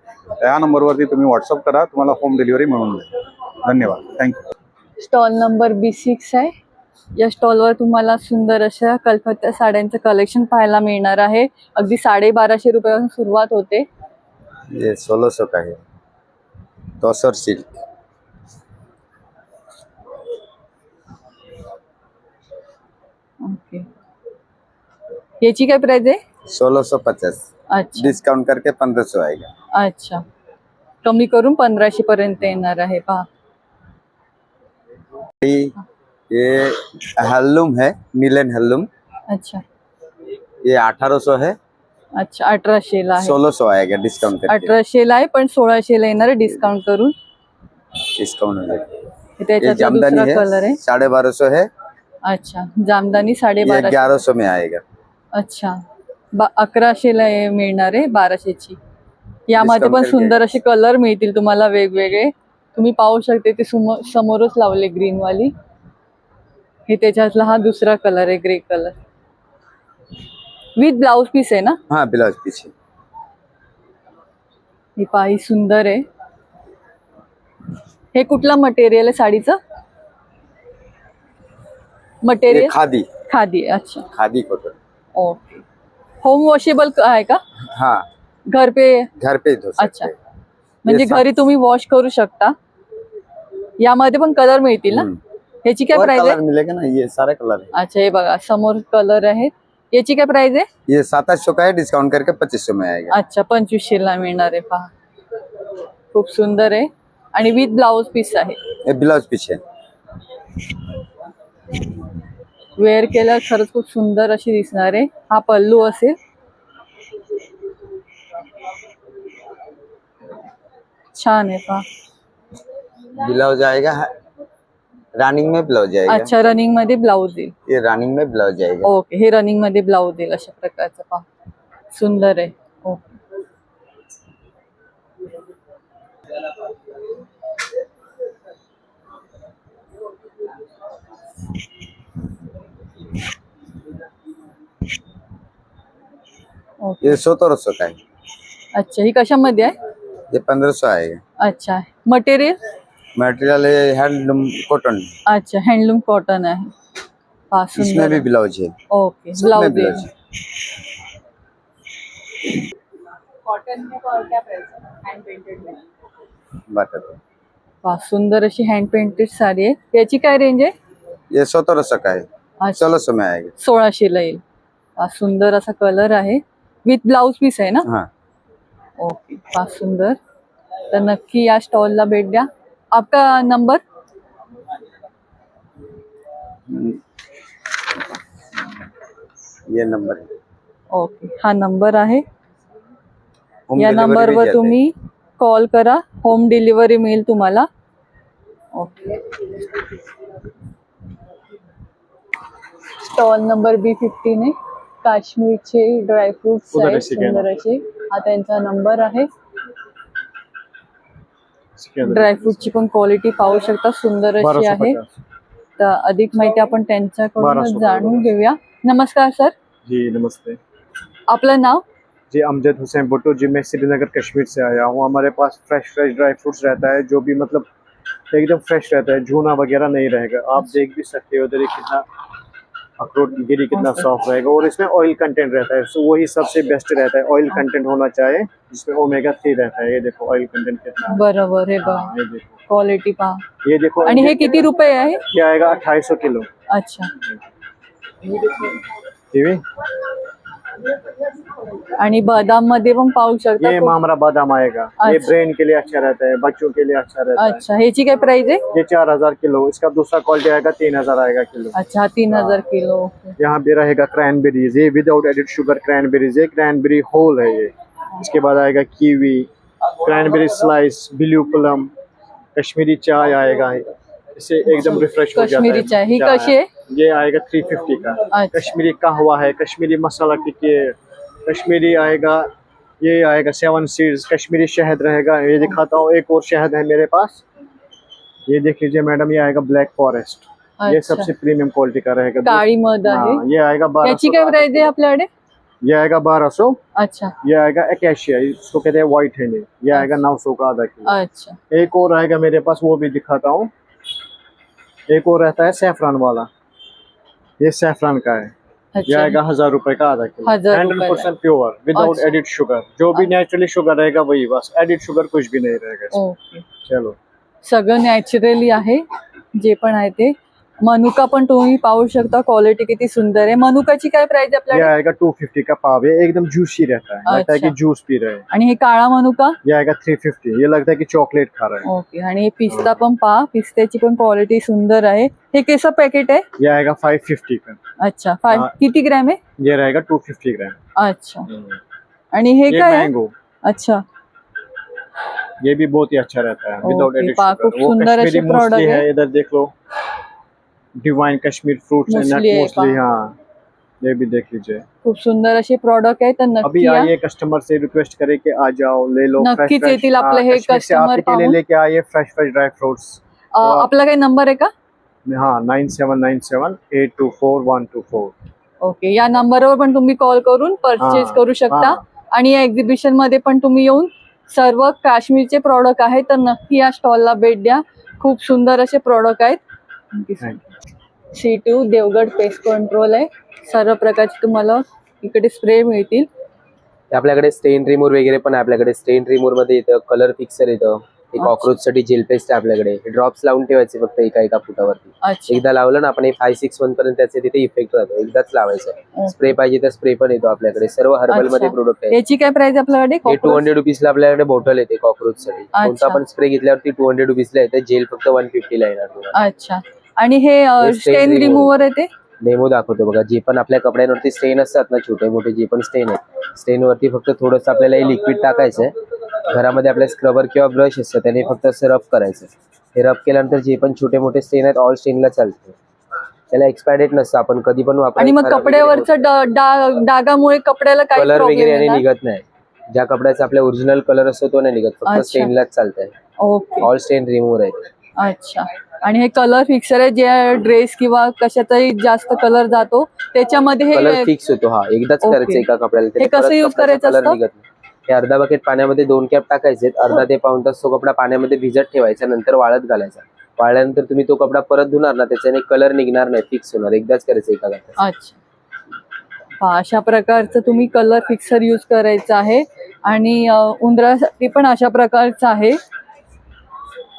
या नंबरवरती तुम्ही व्हॉट्सअप करा, तुम्हाला होम डिलिव्हरी मिळून जाईल. धन्यवाद, थँक्यू. स्टॉल नंबर B6 आहे. या स्टॉलवर तुम्हाला सुंदर अशा कलकत्ता साड्यांचं कलेक्शन पाहायला मिळणार आहे. अगदी 1250 रुपयापासून सुरुवात होते. ये 1600 का है, तोसर सिल्क. ओके. याची काय प्राइस आहे? 1650. अच्छा. डिस्काउंट करके 1500 आएगा. अच्छा, कमी करून 1500 पर्यंत येणार आहे. पहा ये हल्लुम है, मिलन हल्लुम. अच्छा. ये 1800 है. अच्छा, 1800 ला आहे. 1600 आएगा डिस्काउंट करके. 1800 ला आहे, पण 1600 ला येणार आहे डिस्काउंट करून. डिस्काउंट हो जाएगा. ये त्याच्यात जामदानी दुसरा है, कलर आहे. 1250 है. अच्छा, जामदानी ये 1250. 1100 में आएगा. अच्छा, 1100 ला हे मिळणार आहे, 1200 ची. यामध्ये Discount पण करके. सुंदर असे कलर मिळतील तुम्हाला वेगवेगळे. तुम्ही पाहू शकते ते समोरच लावले ग्रीन वाली. हे त्याच्यातला हा दुसरा कलर आहे, grey colour with blouse piece आहे ना. हाँ ब्लाउज पीछे ही पाही सुंदर आहे. हे कुठलं मटेरियल आहे साडीचं? ये मटेरियल खादी खादी. अच्छा khadi cotton. Okay. Home washable आहे का? हाँ घर पे? घर पे धो सकते अच्छा. हैं. म्हणजे ये घरी तुम्ही वॉश करू शकता. यामध्ये पण कलर मिळतील ना? हम्म. ह्याची काय और प्राइस कलर आहे? मिलेगा ना, ये सारे कलर है. अच्छा हे बघा समोर कलर आहेत. याची काय प्राइस आहे? ये 2700 का है, डिस्काउंट करके 2500 में आएगा. अच्छा 2500 ला मिळणार आहे. पहा खूप सुंदर आहे आणि विथ ब्लाउज पीस आहे. ये ब्लाउज पीछे. वेअर केल्यावर खरंच खूप सुंदर अशी दिसणार आहे. हा पल्लू असेल. छान आहे पहा. ब्लाउज आएगा रनिंग में ब्लाउज आएगा. अच्छा रनिंग मध्ये ब्लाउज येईल. ये रनिंग में ब्लाउज आएगा. ओके हे रनिंग मध्ये ब्लाउज येईल अशा प्रकारचं पहा. सुंदर आहे. ओके. ओके. ये 1700 का है. अच्छा ही कशामध्ये आहे? ये 1500 आएगा. अच्छा मटेरियल? मटेरियल है हैंडलूम कॉटन. अच्छा हँडलूम कॉटन आहे. पहा इसमें सुंदर भी आहे. ब्लाउज है. ओके सब में ब्लाउज ब्लाउज येईल. है. कॉटन में क्या प्राइस है हैंड पेंटेड में? बता दो. पहा सुंदर अशी हँड पेंटेड साडी आहे. याची काय रेंज आहे? ये 1700 का है. अच्छा 1600 में आएगा. 1600 ला येईल. पहा सुंदर असा कलर आहे. विथ ब्लाउज पीस आहे ना? हाँ ओके पहा सुंदर. तर नक्की या स्टॉलला भेट द्या. आपका नंबर? ये नंबर है. ओके हा नंबर आहे. होम या डिलीवरी भी नंबरवर जाते हैं. तुम्ही कॉल करा. होम डिलिव्हरी मिळेल तुम्हाला. ओके. स्टॉल नंबर B15 आहे. काश्मीरचे ड्रायफ्रुट्स आहेत सुंदर असे. हा त्यांचा नंबर आहे. ड्रायफ्रूटची पण क्वालिटी पाहू शकता सुंदर अशी आहे. तर अधिक माहिती आपण त्यांच्याकडून जाणून घेऊया. नमस्कार सर. जी नमस्ते आपलं नाव? जी अमजद हुसैन भुट्टो जी. मैं श्रीनगर कश्मीर से आया हूँ. हमारे पास फ्रेश ड्राई फ्रूट्स रहता है जो भी मतलब एकदम फ्रेश रहता है. झूना वगैरह नहीं रहेगा. आप देख भी सकते हो उधर कितना अखरोट की गिरी कितना सॉफ्ट रहेगा. और इसमें ऑयल कंटेंट रहता है. सो वही सबसे बेस्ट रहता है. ऑयल कंटेंट होना चाहिए जिसमें ओमेगा 3 रहता है. ये देखो ऑयल कंटेंट कितना. बरोबर हे बघा ये देखो क्वालिटी पहा. ये देखो. आणि हे किती रुपये आहे? ये आएगा 2800 किलो. अच्छा ठीक है. आणि बदाम मध्ये पण पाहू शकता. ये मामरा बादाम आएगा. ये अच्छा. ब्रेन के लिए अच्छा रहता है. बच्चों के लिए अच्छा रहता है. अच्छा ह्याची काय प्राइस आहे? ये 4000 किलो. इसका दूसरा क्वालिटी आएगा 3000 आएगा किलो. अच्छा 3000 किलो. यहाँ पे रहेगा क्रैनबेरीज. ये विदाउट एडिड शुगर क्रैनबेरीज है. क्रैनबेरी होल है ये. इसके बाद आएगा kiwi, cranberry slice, blue plum, Kashmiri चाय आएगा. इससे एकदम रिफ्रेश हो जाता है. कश्मीरी चाय ही कशी आहे? ये आएगा 350 का. अच्छा. कश्मीरी कहवा है, कश्मीरी मसाला टिक्की है, कश्मीरी आएगा. ये आएगा 7 सीड्स. कश्मीरी शहद रहेगा. ये दिखाता हूँ. एक और शहद है मेरे पास. ये देख लीजिए मैडम. ये आएगा ब्लैक फॉरेस्ट. ये अच्छा. सबसे प्रीमियम क्वालिटी का रहेगा. काळी मध आहे. हाँ, ये आएगा 1200. याची काय प्राइस आहे आपल्याकडे? ये आएगा 1200. अच्छा ये आएगा एकेशिया. इसको कहते हैं व्हाइट है. ये आएगा 900 का आधा किलो. अच्छा एक और आएगा मेरे पास. वो भी दिखाता हूँ. एक और रहता है सैफरान वाला. ये सैफरान का है. ये अच्छा आएगा 1000 रुपए का आधा किलो. 1000 रुपए 100% प्योर विदाउट अच्छा. Added sugar. जो भी नेचुरली शुगर रहेगा वही. बस एडिड शुगर कुछ भी नहीं रहेगा इसमें. ओके. चलो सगळं नॅचरली आहे जे पण आहे ते. मनुका पण तुम्ही पाहू शकता क्वालिटी किती सुंदर आहे. मनुकाची काय प्राइस ये आपल्याकडे? आएगा 250 का पाव. ये एकदम जूसी रहता है. लगता है अच्छा. कि जूस पी रहे हैं. आणि हे काळा मनुका? ये आएगा 350. ये लगता है कि चॉकलेट खा रहे हैं. ओके. आणि हे पिस्ता पण पहा. पिस्त्याची पण क्वालिटी सुंदर आहे. हे केसं पॅकेट आहे? ये आएगा 550 का. अच्छा हाँ. किती ग्रॅम आहे? ये रहेगा 250 ग्राम. अच्छा. आणि हे ये काय आहे? मैंगो. अच्छा ये भी बहुत ही अच्छा रहता है विदाउट ओके, एडिड पहा, शुगर. खूप वो सुंदर असे कश्मीरी product मूसली आहे. है. इधर देख लो. Divine Kashmir fruits and nut muesli आहे मूसली. पहा. हाँ ये भी देख लीजिए. खूप सुंदर असे प्रॉडक्ट आहे. तर अभी नक्की या. आइए कस्टमर से रिक्वेस्ट करें कि आ जाओ ले लो. नक्कीच येतील आपले हे कश्मीर से customer आपके लिए पाहून. लेके आइए फ्रेश ड्राई फ्रूट्स. आपला काही नंबर आहे का? हाँ 9797824124। ओके, या नंबरवर पण तुम्ही कॉल करून परचेस हा, करू शकता. हा. आणि या एक्झिबिशन मध्ये पण तुम्ही येऊन सर्व काश्मीरचे प्रॉडक्ट आहेत, तर नक्की या स्टॉलला भेट द्या. खूप सुंदर असे प्रॉडक्ट आहेत. C2 देवगड पेस्ट कंट्रोल आहे. सर्व प्रकारचे तुम्हाला इकडे स्प्रे मिळतील. आपल्याकडे स्टेन रिमूव्हर वगैरे पण आहे. आपल्याकडे स्टेन रिमूव्हर मध्ये येतं, कलर फिक्सर येतं, एक कॉक्रोच साठी जेल पेस्ट आहे आपल्याकडे. ड्रॉप्स लावून ठेवायचे फक्त एका फुटावरती. अच्छा, एकदा लावलं ना आपण 5-6 पर्यंत त्याचे तिथे इफेक्ट राहतो. एकदाच लावायचं. स्प्रे पाहिजे तर स्प्रे पण येतो आपल्याकडे. सर्व हर्बल मध्ये अच्छा. प्रोडक्ट आहे. याची काय प्राइस आपल्याकडे? हे 200 रुपीजला आपल्याकडे बॉटल येते कॉक्रोच साठी. कोणता पण स्प्रे घेतल्यावरती 200 रुपीजला येते. जेल फक्त 150 ला येणार तुम्हाला. अच्छा, आणि हे हे स्टेन stain रिमूव्हर आहे ते? डेमो दाखवतो बघा. जे पण आपल्या कपड्यांवरती स्टेन असतात ना, छोटे मोठे जे पण स्टेन आहेत, स्टेन वरती फक्त थोडंसं आपल्याला हे लिक्विड टाकायचंय. घरामध्ये आपल्या स्क्रबर किंवा ब्रश असतं त्याने फक्त असं रब करायचं. हे रब केल्यानंतर जे पण छोटे मोठे स्टेन आहेत ऑल स्टेनला चालतं. त्याला एक्सपायर डेट नसतं, आपण कधी पण वापरायचं. आणि मग कपड्यावरचं डागामुळे कपड्याला काही कलर प्रॉब्लेम वगैरे येणार? निघत नाही. ज्या कपड्याचा आपला ओरिजिनल कलर असतो तो नाही निघत, फक्त अच्छा. स्टेनलाच चालतंय. ओके, ऑल स्टेन रिमूव्हर आहे. अच्छा. आणि हे कलर फिक्सर आहे, जे ड्रेस किंवा कशाचाही जास्त कलर जातो त्याच्यामध्ये कलर हे फिक्स होतो. हा, एकदाच ओके. करायचं एका कपड्याला. हे कसं use करायचं कलर असतं? निघत नाही. हे अर्धा बकेट पाण्यामध्ये 2 कॅप टाकायचे. अर्धा ते पाऊण तास तो कपडा पाण्यामध्ये भिजत ठेवायचा, नंतर वाळत घालायचा. वाळल्यानंतर तुम्ही तो कपडा परत धुणार ना, त्याच्याने कलर निघणार नाही, फिक्स होणार. एकदाच करायचं एका कपड्यात. अच्छा, अशा प्रकारचं तुम्ही कलर फिक्सर यूज करायचं आहे. आणि उंदरासाठी पण अशा प्रकारचं आहे.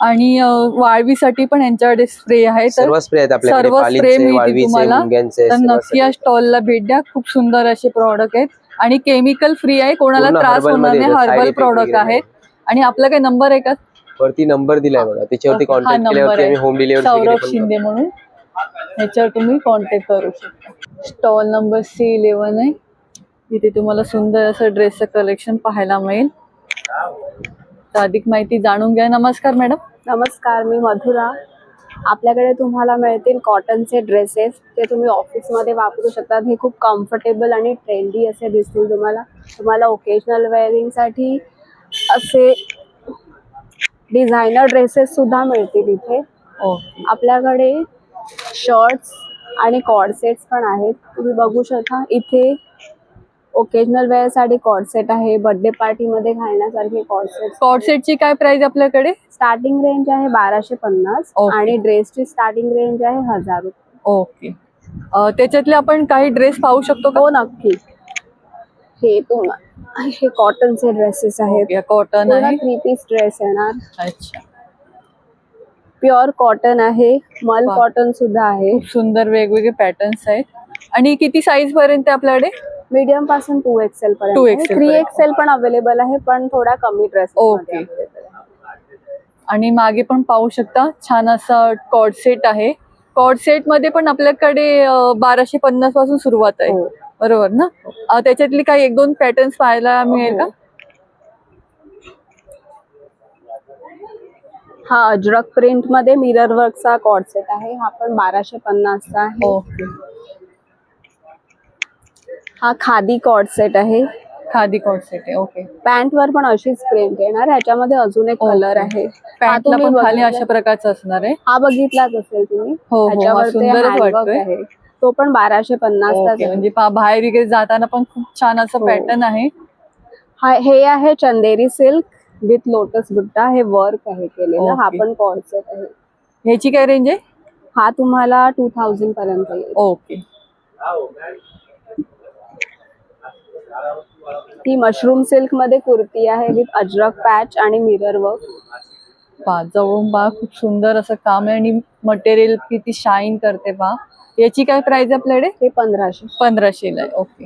आणि वाळवीसाठी पण यांच्याकडे स्प्रे आहे. तर सर्व स्प्रे आहेत आपल्याकडे. सर्व स्प्रे पालींचे, मिळतील वाळवीचे, तुम्हाला. मुंग्यांचे. तर नक्की या स्टॉलला भेट द्या. खूप सुंदर असे प्रॉडक्ट आहेत आणि केमिकल फ्री आहे. कोणाला पूर्ण त्रास herbal होणार मध्ये नाही. येतं, side हर्बल effect प्रॉडक्ट वगैरे आहेत. आणि आपला काही नंबर आहे का? वरती नंबर दिलाय बघा, त्याच्यावरती Okay, हा कॉन्टॅक्ट नंबर केल्यावरती आम्ही आहे. होम डिलिव्हरी सौरभ शिंदे म्हणून, ह्याच्यावर तुम्ही कॉन्टॅक्ट करू शकता. स्टॉल नंबर C11 आहे. इथे तुम्हाला सुंदर असं ड्रेसचं कलेक्शन पाहायला मिळेल. तर अधिक माहिती जाणून घ्या. नमस्कार मॅडम. नमस्कार, मी मधुरा. आपल्याकडे तुम्हाला मिळतील कॉटनचे ड्रेसेस, ते तुम्ही ऑफिसमध्ये वापरू शकता. हे खूप कम्फर्टेबल आणि ट्रेंडी असे दिसतील तुम्हाला ओकेजनल वेअरिंगसाठी असे डिझायनर ड्रेसेस सुद्धा मिळतील इथे. आपल्याकडे शर्ट्स आणि कॉर्डसेट्स पण आहेत, तुम्ही बघू शकता. इथे ओकेजनल वेअर साठी कॉर्डसेट आहे, बर्थडे पार्टी मध्ये घालण्यासारखे कॉर्डसेट. कॉर्डसेटची काय प्राइस आपल्याकडे? स्टार्टिंग रेंज आहे 1250 Okay. आणि ड्रेसची स्टार्टिंग रेंज आहे 1000 रुपये. ओके, त्याच्यातले आपण काही ड्रेस पाहू शकतो का? हो, नक्की. हे कॉटनचे ड्रेसेस आहेत. कॉटन आहे. 3 पीस ड्रेस येणार. अच्छा, प्युअर कॉटन आहे, मल वा. कॉटन सुद्धा आहे. खूप सुंदर वेगवेगळे पॅटर्न्स आहेत. आणि किती साईज पर्यंत आहे आपल्याकडे? मीडियम पासून 2XL पर्यंत 2XL 3XL पण अवेलेबल आहे, पण थोडा कमी ड्रेस. ओके. आणि मागे पण पाहू शकता छान असं कॉर्ड सेट आहे. कॉर्ड सेट मध्ये पण आपल्याकडे 1250 पासून सुरुवात आहे. बरोबर ना? त्याच्यातली काही 1-2 पॅटर्न्स पाहायला मिळेल का? हा अजरक प्रिंट मध्ये मिरर वर्कचा कॉर्ड सेट आहे. हा पण 1250 चा आहे. ओके. हा खादी कॉर्ड सेट आहे. खादी कॉर्ड सेट आहे. ओके. पॅन्ट वर पण अशीच प्रिंट येणार. ह्याच्यामध्ये अजून एक कलर आहे. पॅन्टला पण खाली अशा प्रकारचं असणार आहे. हा बघितलाच असेल तुम्ही. हो, ह्याच्यावर सुंदरच वाटतोय. तो पण 1250 चा. म्हणजे बाहेर वगैरे जाताना पण खूप छान असं पॅटर्न आहे. हे आहे चंदेरी सिल्क विथ लोटस बुट्टा. हे वर्क आहे केलेलं. हा पण कॉर्ड सेट आहे. ह्याची काय रेंज आहे? हा तुम्हाला 2000 पर्यंत येईल. ओके. ही मशरूम सिल्क मध्ये कुर्ती आहे विथ अजरक पॅच आणि मिरर वर्क. जवळून पहा, खूप सुंदर असं काम आहे आणि मटेरियल किती शाईन करते पहा. याची काय प्राइस आहे आपल्याकडे? ते 1500. 1500 ला आहे. ओके.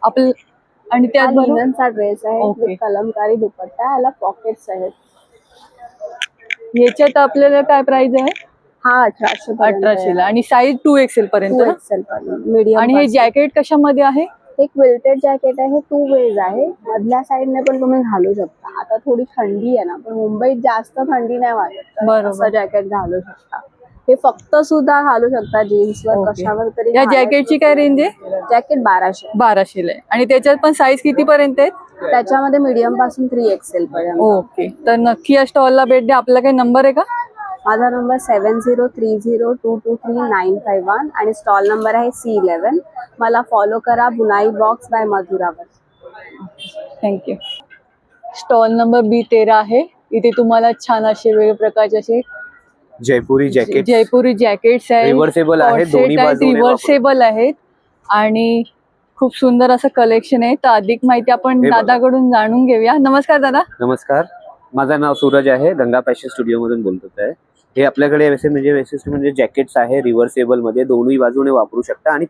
आपलं आणि त्यात लिननचा ड्रेस आहे ओके. विथ कलमकारी दुपट्टा. याला पॉकेट्स आहेत. याच्यात आपल्याला काय प्राइस आहे? हा 1800 ला. आणि साईज 2XL पर्यंत. 2XL पर्यंत मीडियम. आणि हे जॅकेट कशामध्ये आहे? एक क्विल्टेड जॅकेट आहे. 2 वेज आहे. मधल्या साईडने पण तुम्ही घालू शकता. आता थोडी थंडी आहे ना, पण मुंबईत जास्त थंडी नाही वाटत. बरोबर. असं जॅकेट घालू शकता. हे फक्त सुद्धा घालू शकता जीन्सवर, कशावर तरी. या जॅकेटची काय रेंज आहे? जॅकेट 1200. 1200 ला आहे. आणि त्याच्यात पण साईज किती पर्यंत आहेत? त्याच्यामध्ये मीडियम पासून 3XL पर्यंत. ओके, तर नक्की या स्टॉलला भेट द्या. आपला काही नंबर आहे का? माझा नंबर 7030223951 आणि स्टॉल नंबर आहे C11. मला फॉलो करा बुनाई बॉक्स बाय मधुरावर. थँक्यू. स्टॉल नंबर B13 आहे. इथे तुम्हाला छान असे वेगवेगळ्या प्रकारचे असे जयपुरी जॅकेट, जयपुरी जॅकेट्स आहेत, रिव्हर्सेबल आहेत, दोन्ही बाजूने रिव्हर्सेबल आहेत आणि खूप सुंदर असं कलेक्शन आहे. तर अधिक माहिती आपण हे बघा. दादाकडून जाणून घेऊया. नमस्कार दादा. नमस्कार, माझं नाव सूरज आहे, गंगा फॅशन स्टुडिओ मधून बोलतो आहे. हे आपल्याकडे वैशिष्ट्य म्हणजे जॅकेट्स आहे रिव्हर्सेबल मध्ये, दोन्ही बाजूने वापरू शकता आणि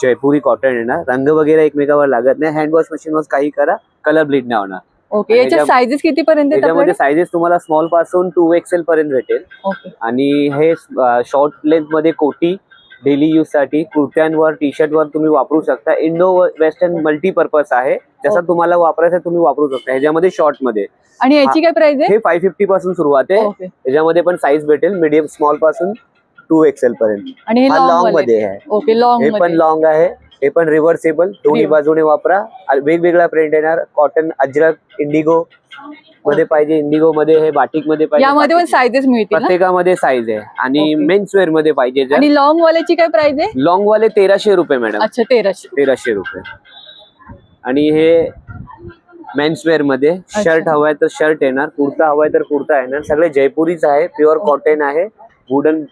जयपुरी कॉटन येणार. रंग वगैरे एकमेकावर लागत नाही. हँड वॉश मशीन वर काही करा, कलर ब्लीड नाही होणार. ओके, याच्या सायझेस किती पर्यंत आहेत त्याच्यामध्ये आपल्याकडे? सायझेस तुम्हाला स्मॉल पासून 2XL पर्यंत भेटेल. ओके, आणि हे शॉर्ट लेंथ मध्ये कोटी डेली यूज साठी, कुर्त्यांवर, टी शर्ट वर तुम्ही वापरू शकता. इंडो वेस्टर्न मल्टीपर्पज आहे, जसा तुम्हाला वापरायचा तुम्ही वापरू शकता. ह्याच्यामध्ये शॉर्ट मध्ये. आणि याची काय प्राइस आहे? हे 550 पासून सुरुवात आहे. ओके, ह्याच्यामध्ये पण साईज भेटेल मीडियम स्मॉल पासून 2XL पर्यंत. आणि हे हा लॉंग लॉंग मध्ये आहे. ओके, लॉंग हे पण मध्ये. लॉंग आहे, हे पण रिव्हर्सेबल, दोन्ही बाजूने वापरा. वेगवेगळा प्रिंट येणार. कॉटन, अजरक, इंडिगो मध्ये पाहिजे, इंडिगो मध्ये, हे बाटिक मध्ये पाहिजे, यामध्ये पण सायझेस मिळतील ना? प्रत्येकामध्ये साईज आहे. आणि ओके. मेन्स वेअर मध्ये पाहिजे जर आणि लॉंग वाल्याची काय प्राइस आहे? लॉंग वाले 1300 रुपये मॅडम. अच्छा, 1300. 1300 रुपये. आणि हे मेन्स वेअर मध्ये शर्ट हवाय तर शर्ट येणार, कुर्ता हवाय तर कुर्ता येणार. सगळे जयपुरीच आहे, प्युअर कॉटन आहे. वुडन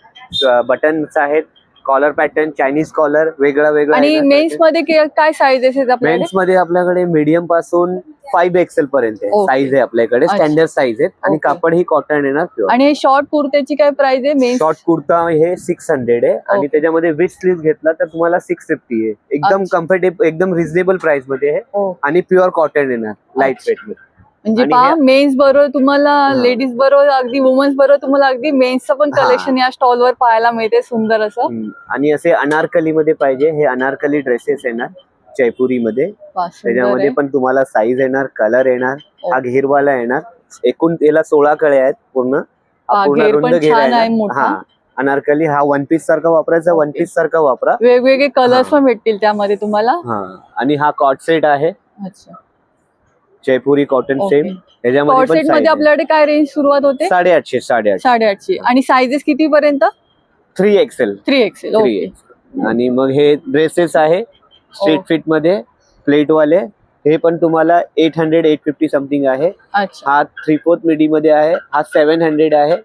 बटन्स आहेत, कॉलर पॅटर्न, चायनीज कॉलर, वेगळा वेगळा. आणि मेन्स मध्ये काय सायझेस आहेत आपल्याकडे? मेन्स मध्ये आपल्याकडे मीडियम पासून 5XL पर्यंत ओके. साईज आहे आपल्याकडे, अच्छा. स्टँडर्ड साईज आहेत. आणि ओके. कापड ही कॉटन येणार प्युअर. आणि हे शॉर्ट कुर्त्याची काय प्राइस आहे? मेन्स शॉर्ट कुर्ता हे 600 आहे. आणि ओके. त्याच्यामध्ये विथ स्लीव्ह घेतला तर तुम्हाला 650 आहे. एकदम अच्छा. कम्फर्टेबल, एकदम रिझनेबल प्राइस मध्ये आहे. ओके. आणि प्युअर कॉटन येणार, लाईट वेट मध्ये. म्हणजे आणि पहा, हे- मेन्स बरोबर तुम्हाला, लेडीज बरोबर, अगदी वुमन्स बरोबर तुम्हाला अगदी मेन्सचं पण हा. कलेक्शन या स्टॉल वर पाहायला मिळते, सुंदर असं. आणि असे अनारकली मध्ये पाहिजे, हे अनारकली ड्रेसेस येणार जयपुरी मध्ये. वा, सुंदर त्याच्यामध्ये आहे. पण तुम्हाला साईज येणार, कलर येणार. हा ओके. घेरवाला येणार. एकूण त्याला 16 कळे आहेत पूर्ण. हा, पूर्ण घेर रुंद पण घेर छान आहे, आहे. मोठा. हा, अनारकली हा वन पीस सारखा वापरायचा, वन ओके. पीस सारखा वापरा. वेगवेगळे कलर्स हा. पण भेटतील त्यामध्ये तुम्हाला. हा, आणि हा कॉट सेट आहे, अच्छा, जयपुरी कॉटन ओके. सेम. त्याच्यामध्ये कॉर्ड पण सेट मध्ये size आहे. आपल्याकडे काय रेंज सुरुवात होते? 850 850. आणि सायझेस किती पर्यंत? 3XL. 3XL. ओके. 3XL. आणि मग हे ड्रेसेस आहे स्ट्रीट फिट मध्ये, प्लेट वाले. हे पण तुम्हाला 800-850 समथिंग आहे. अच्छा, हा 3/4 मिडी मध्ये आहे. हा 700 आहे.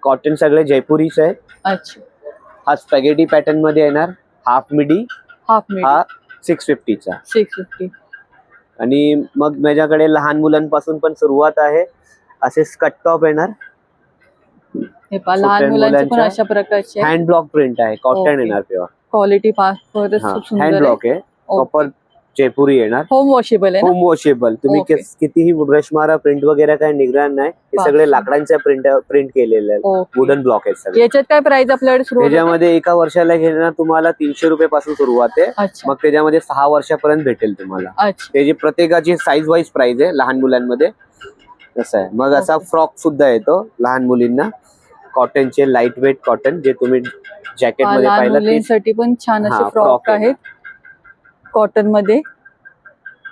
कॉटन सगळे जयपुरीच आहे. अच्छा. हा स्पॅगेटी पॅटर्न मध्ये येणार, हाफ मिडी. हाफ मीडियम हा 650 चा. 650. आणि मग माझ्याकडे लहान मुलांपासून पण सुरुवात आहे. असे स्कट टॉप येणार, हे पहा, लहान छोट्या मुलांचे पण मुलांच्या अशा प्रकारचे हँड ब्लॉक प्रिंट आहे, कॉटन ओके. येणार प्युअर. क्वालिटी खरंच खूप हँड सुंदर आहे. ब्लॉक आहे, प्रॉपर जयपुरी येणार. होम वॉशेबल आहे ना? Home washable. तुम्ही ओके. कितीही ब्रश मारा, प्रिंट वगैरे काय निघणार नाही. हे बापरे. सगळे लाकडांच्या प्रिंट केलेले आहेत, ओके. वुडन ब्लॉक आहेत सगळे. याच्यात काय प्राइस आपल्याकडे सुरुवात होते? त्याच्यामध्ये एका वर्षाला घेणार तुम्हाला 300 रुपये पासून सुरुवात आहे. अच्छा, मग त्याच्यामध्ये 6 वर्षापर्यंत भेटेल तुम्हाला. अच्छा. त्याची प्रत्येकाची साईज वाईज प्राइस आहे लहान मुलांमध्ये. तसं आहे. मग असा फ्रॉक सुद्धा येतो लहान मुलींना, कॉटनचे, लाईट वेट कॉटन, जे तुम्ही जॅकेट हा, मध्ये लहान पाहिलं ते. मुलींसाठी पण छान हा, असे फ्रॉक फ्रॉक आहेत कॉटन मध्ये.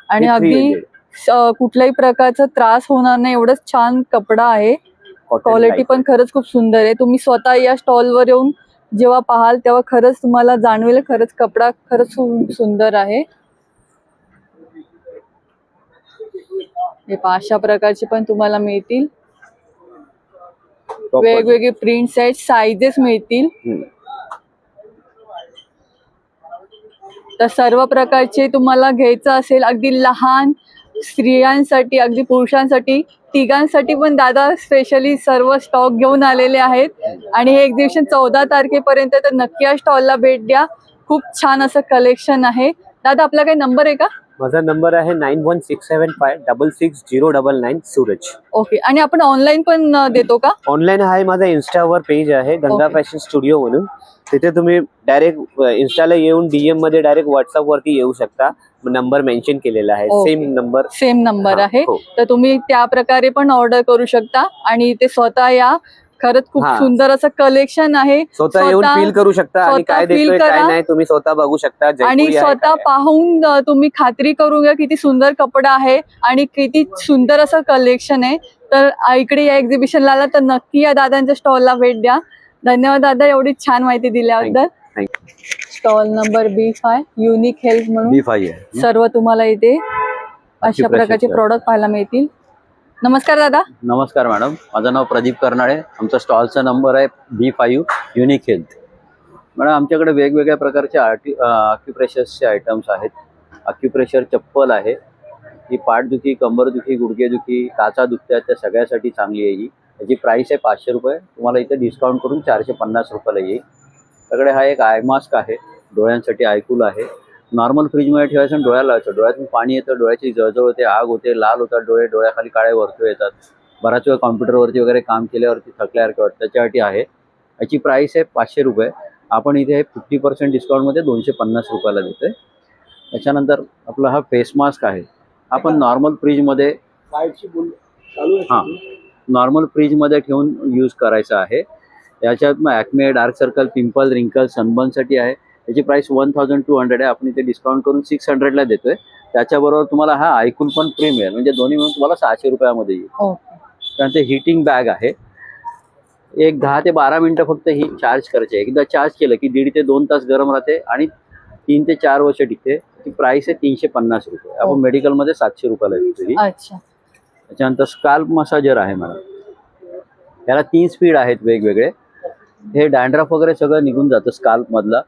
आणि हे अगदी 300. कुठल्याही प्रकारचा त्रास होणार नाही एवढंच छान कपडा आहे. Cotton क्वालिटी light पण खरंच खूप सुंदर आहे. तुम्ही स्वतः या स्टॉलवर येऊन जेव्हा पाहाल तेव्हा खरंच तुम्हाला जाणवेल, खरंच कपडा खरंच सुंदर आहे. हे पहा, अशा प्रकारचे पण तुम्हाला मिळतील. proper. वेगवेगळे प्रिंट्स आहेत, साईजेस मिळतील. हम्म. तर सर्व प्रकारचे तुम्हाला घ्यायचं असेल, अगदी लहान स्त्रियांसाठी, अगदी पुरुषांसाठी, तिघांसाठी पण दादा स्पेशली सर्व स्टॉक घेऊन आलेले आहेत. आणि हे एक्झिबिशन 14 तारखेपर्यंत, तर नक्की या स्टॉलला भेट द्या. खूप छान असं कलेक्शन आहे. दादा, आपला काही नंबर आहे का? माझा नंबर आहे 9167566099 सूरज. ओके. आणि आपण ऑनलाईन पण देतो का? ऑनलाईन आहे, माझा इन्स्टावर पेज आहे गंगा ओके. फॅशन स्टुडिओ म्हणून. तिथे तुम्ही डायरेक्ट इन्स्टाला येऊन DM मध्ये डायरेक्ट व्हॉट्सअप वरती येऊ शकता. नंबर मेन्शन केलेला आहे, okay. Same number. Same number हा, आहे. हो. तर तुम्ही त्या प्रकारे पण ऑर्डर करू शकता आणि ते स्वतः या. खरंच खूप हा. सुंदर असं कलेक्शन आहे. स्वतः येऊन फील करू शकता आणि स्वतः काय feel देतोय करा. काय नाही तुम्ही स्वतः बघू शकता. आणि जयपुरी आहे, स्वतः काय आहे. पाहून तुम्ही खात्री करून घ्या किती सुंदर कपडा आहे आणि किती सुंदर असं कलेक्शन आहे. तर इकडे या एक्झिबिशनला आला तर नक्की या दादांच्या स्टॉलला भेट द्या. धन्यवाद दादा एवढी छान माहिती दिल्याबद्दल. Thank stall number B5 unique health म्हणून B5 आहे. सर्व तुम्हाला इथे अशा Acupressure प्रकारचे चे. प्रोडक्ट पाहायला मिळतील. नमस्कार दादा. नमस्कार मॅडम, माझं नाव प्रदीप कर्नाळे. आमचा स्टॉलचा नंबर आहे B5 युनिक हेल्थ. मॅडम आमच्याकडे वेगवेगळ्या प्रकारचे अक्युप्रेशर्सचे आयटम्स आहेत. अक्युप्रेशर चप्पल आहे, ही पाठदुखी, कंबरदुखी, गुडघेदुखी, टाचा दुखत्या त्या सगळ्यासाठी चांगली आहे ही. याची प्राईस आहे 500 रुपये. तुम्हाला इथे डिस्काउंट करून 450 रुपयाला येईल. त्याकडे हा एक आय मास्क आहे, डोळ्यांसाठी आयकूल आहे. नॉर्मल फ्रीजमध्ये ठेवायचं आणि डोळ्याला लावायचं. डोळ्यातून पाणी येतं, डोळ्याची जळजळ होते, आग होते, लाल होतात डोळे, डोळ्याखाली काळे वर्तुळ येतात. बराच वेळ कॉम्प्युटरवरती वगैरे काम केल्यावरती थकल्यासारखं वाटतं, त्याच्यासाठी आहे. याची प्राईस आहे 500 रुपये. आपण इथे 50% डिस्काउंटमध्ये 250 रुपयाला देतोय. त्याच्यानंतर आपला हा फेस मास्क आहे. आपण नॉर्मल फ्रीजमध्ये नॉर्मल फ्रीजमध्ये ठेवून यूज करायचा आहे. याच्यात मग ॲक्मे, डार्क सर्कल, पिंपल, रिंकल, सनबर्नसाठी आहे. याची प्राइस 1200 आहे. आपण इथे डिस्काउंट करून 600ला देतोय. त्याच्याबरोबर तुम्हाला हा आयकून पण फ्री मिळेल, म्हणजे दोन्ही मिळून तुम्हाला 600 रुपयामध्ये येईल. त्यानंतर हिटिंग बॅग आहे. एक 10 ते 12 मिनिटं फक्त ही चार्ज करायची. एकदा चार्ज केलं की 1.5 ते 2 तास गरम राहते आणि 3 ते 4 वर्ष टिकते. ती प्राइस आहे 350 रुपये. आपण मेडिकलमध्ये 700 रुपयाला देतो ही. अच्छा. त्याच्यानंतर स्काल्प मसाजर आहे मॅडम. याला 3 स्पीड आहेत वेगवेगळे. हे डॅन्ड्रफ वगैरे सगळं निघून जातं स्काल्पमधलं.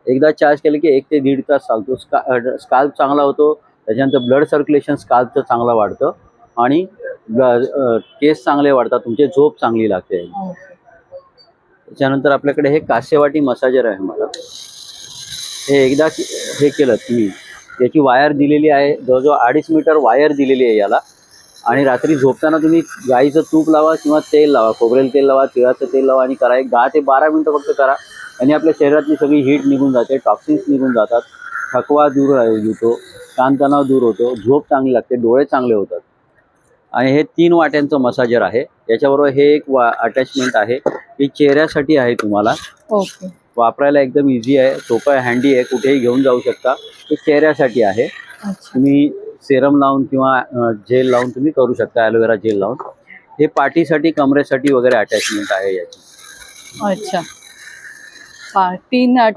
एकदा चार्ज केलं की 1 ते 1.5 तास चालतो. स्काल्प चांगला होतो. त्याच्यानंतर ब्लड सर्क्युलेशन स्काल्पचं चांगलं वाढतं आणि केस चांगले वाढतात, तुमची झोप चांगली लागते. त्याच्यानंतर आपल्याकडे हे कासेवाटी मसाजर आहे मला. हे एकदा हे केलं तुम्ही, याची वायर दिलेली आहे, जवळजवळ 2.5 मीटर वायर दिलेली आहे याला. आणि रात्री झोपताना तुम्ही गाईचं तूप लावा किंवा तेल लावा, खोबरेल तेल लावा, तिळाचं तेल लावा आणि करा. एक 10 ते 12 मिनिटं फक्त करा आणि आपल्या शरीरातली सगळी हीट निघून जाते, टॉक्सिन्स निघून जातात, थकवा दूर होतो, ताणतणाव दूर होतो, झोप चांगली लागते, डोळे चांगले होतात. आणि हे 3 वाट्यांचं मसाजर आहे. याच्याबरोबर हे एक अटॅचमेंट आहे, ही चेहऱ्यासाठी आहे. तुम्हाला ओके. वापरायला एकदम इझी आहे, सोपं आहे, हँडी आहे, कुठेही घेऊन जाऊ शकता. हे चेहऱ्यासाठी आहे. तुम्ही सेरम लावून किंवा जेल लावून तुम्ही करू शकता, ॲलोवेरा जेल लावून. हे पाठीसाठी, कमरेसाठी वगैरे अटॅचमेंट आहे याची. अच्छा. 3 हे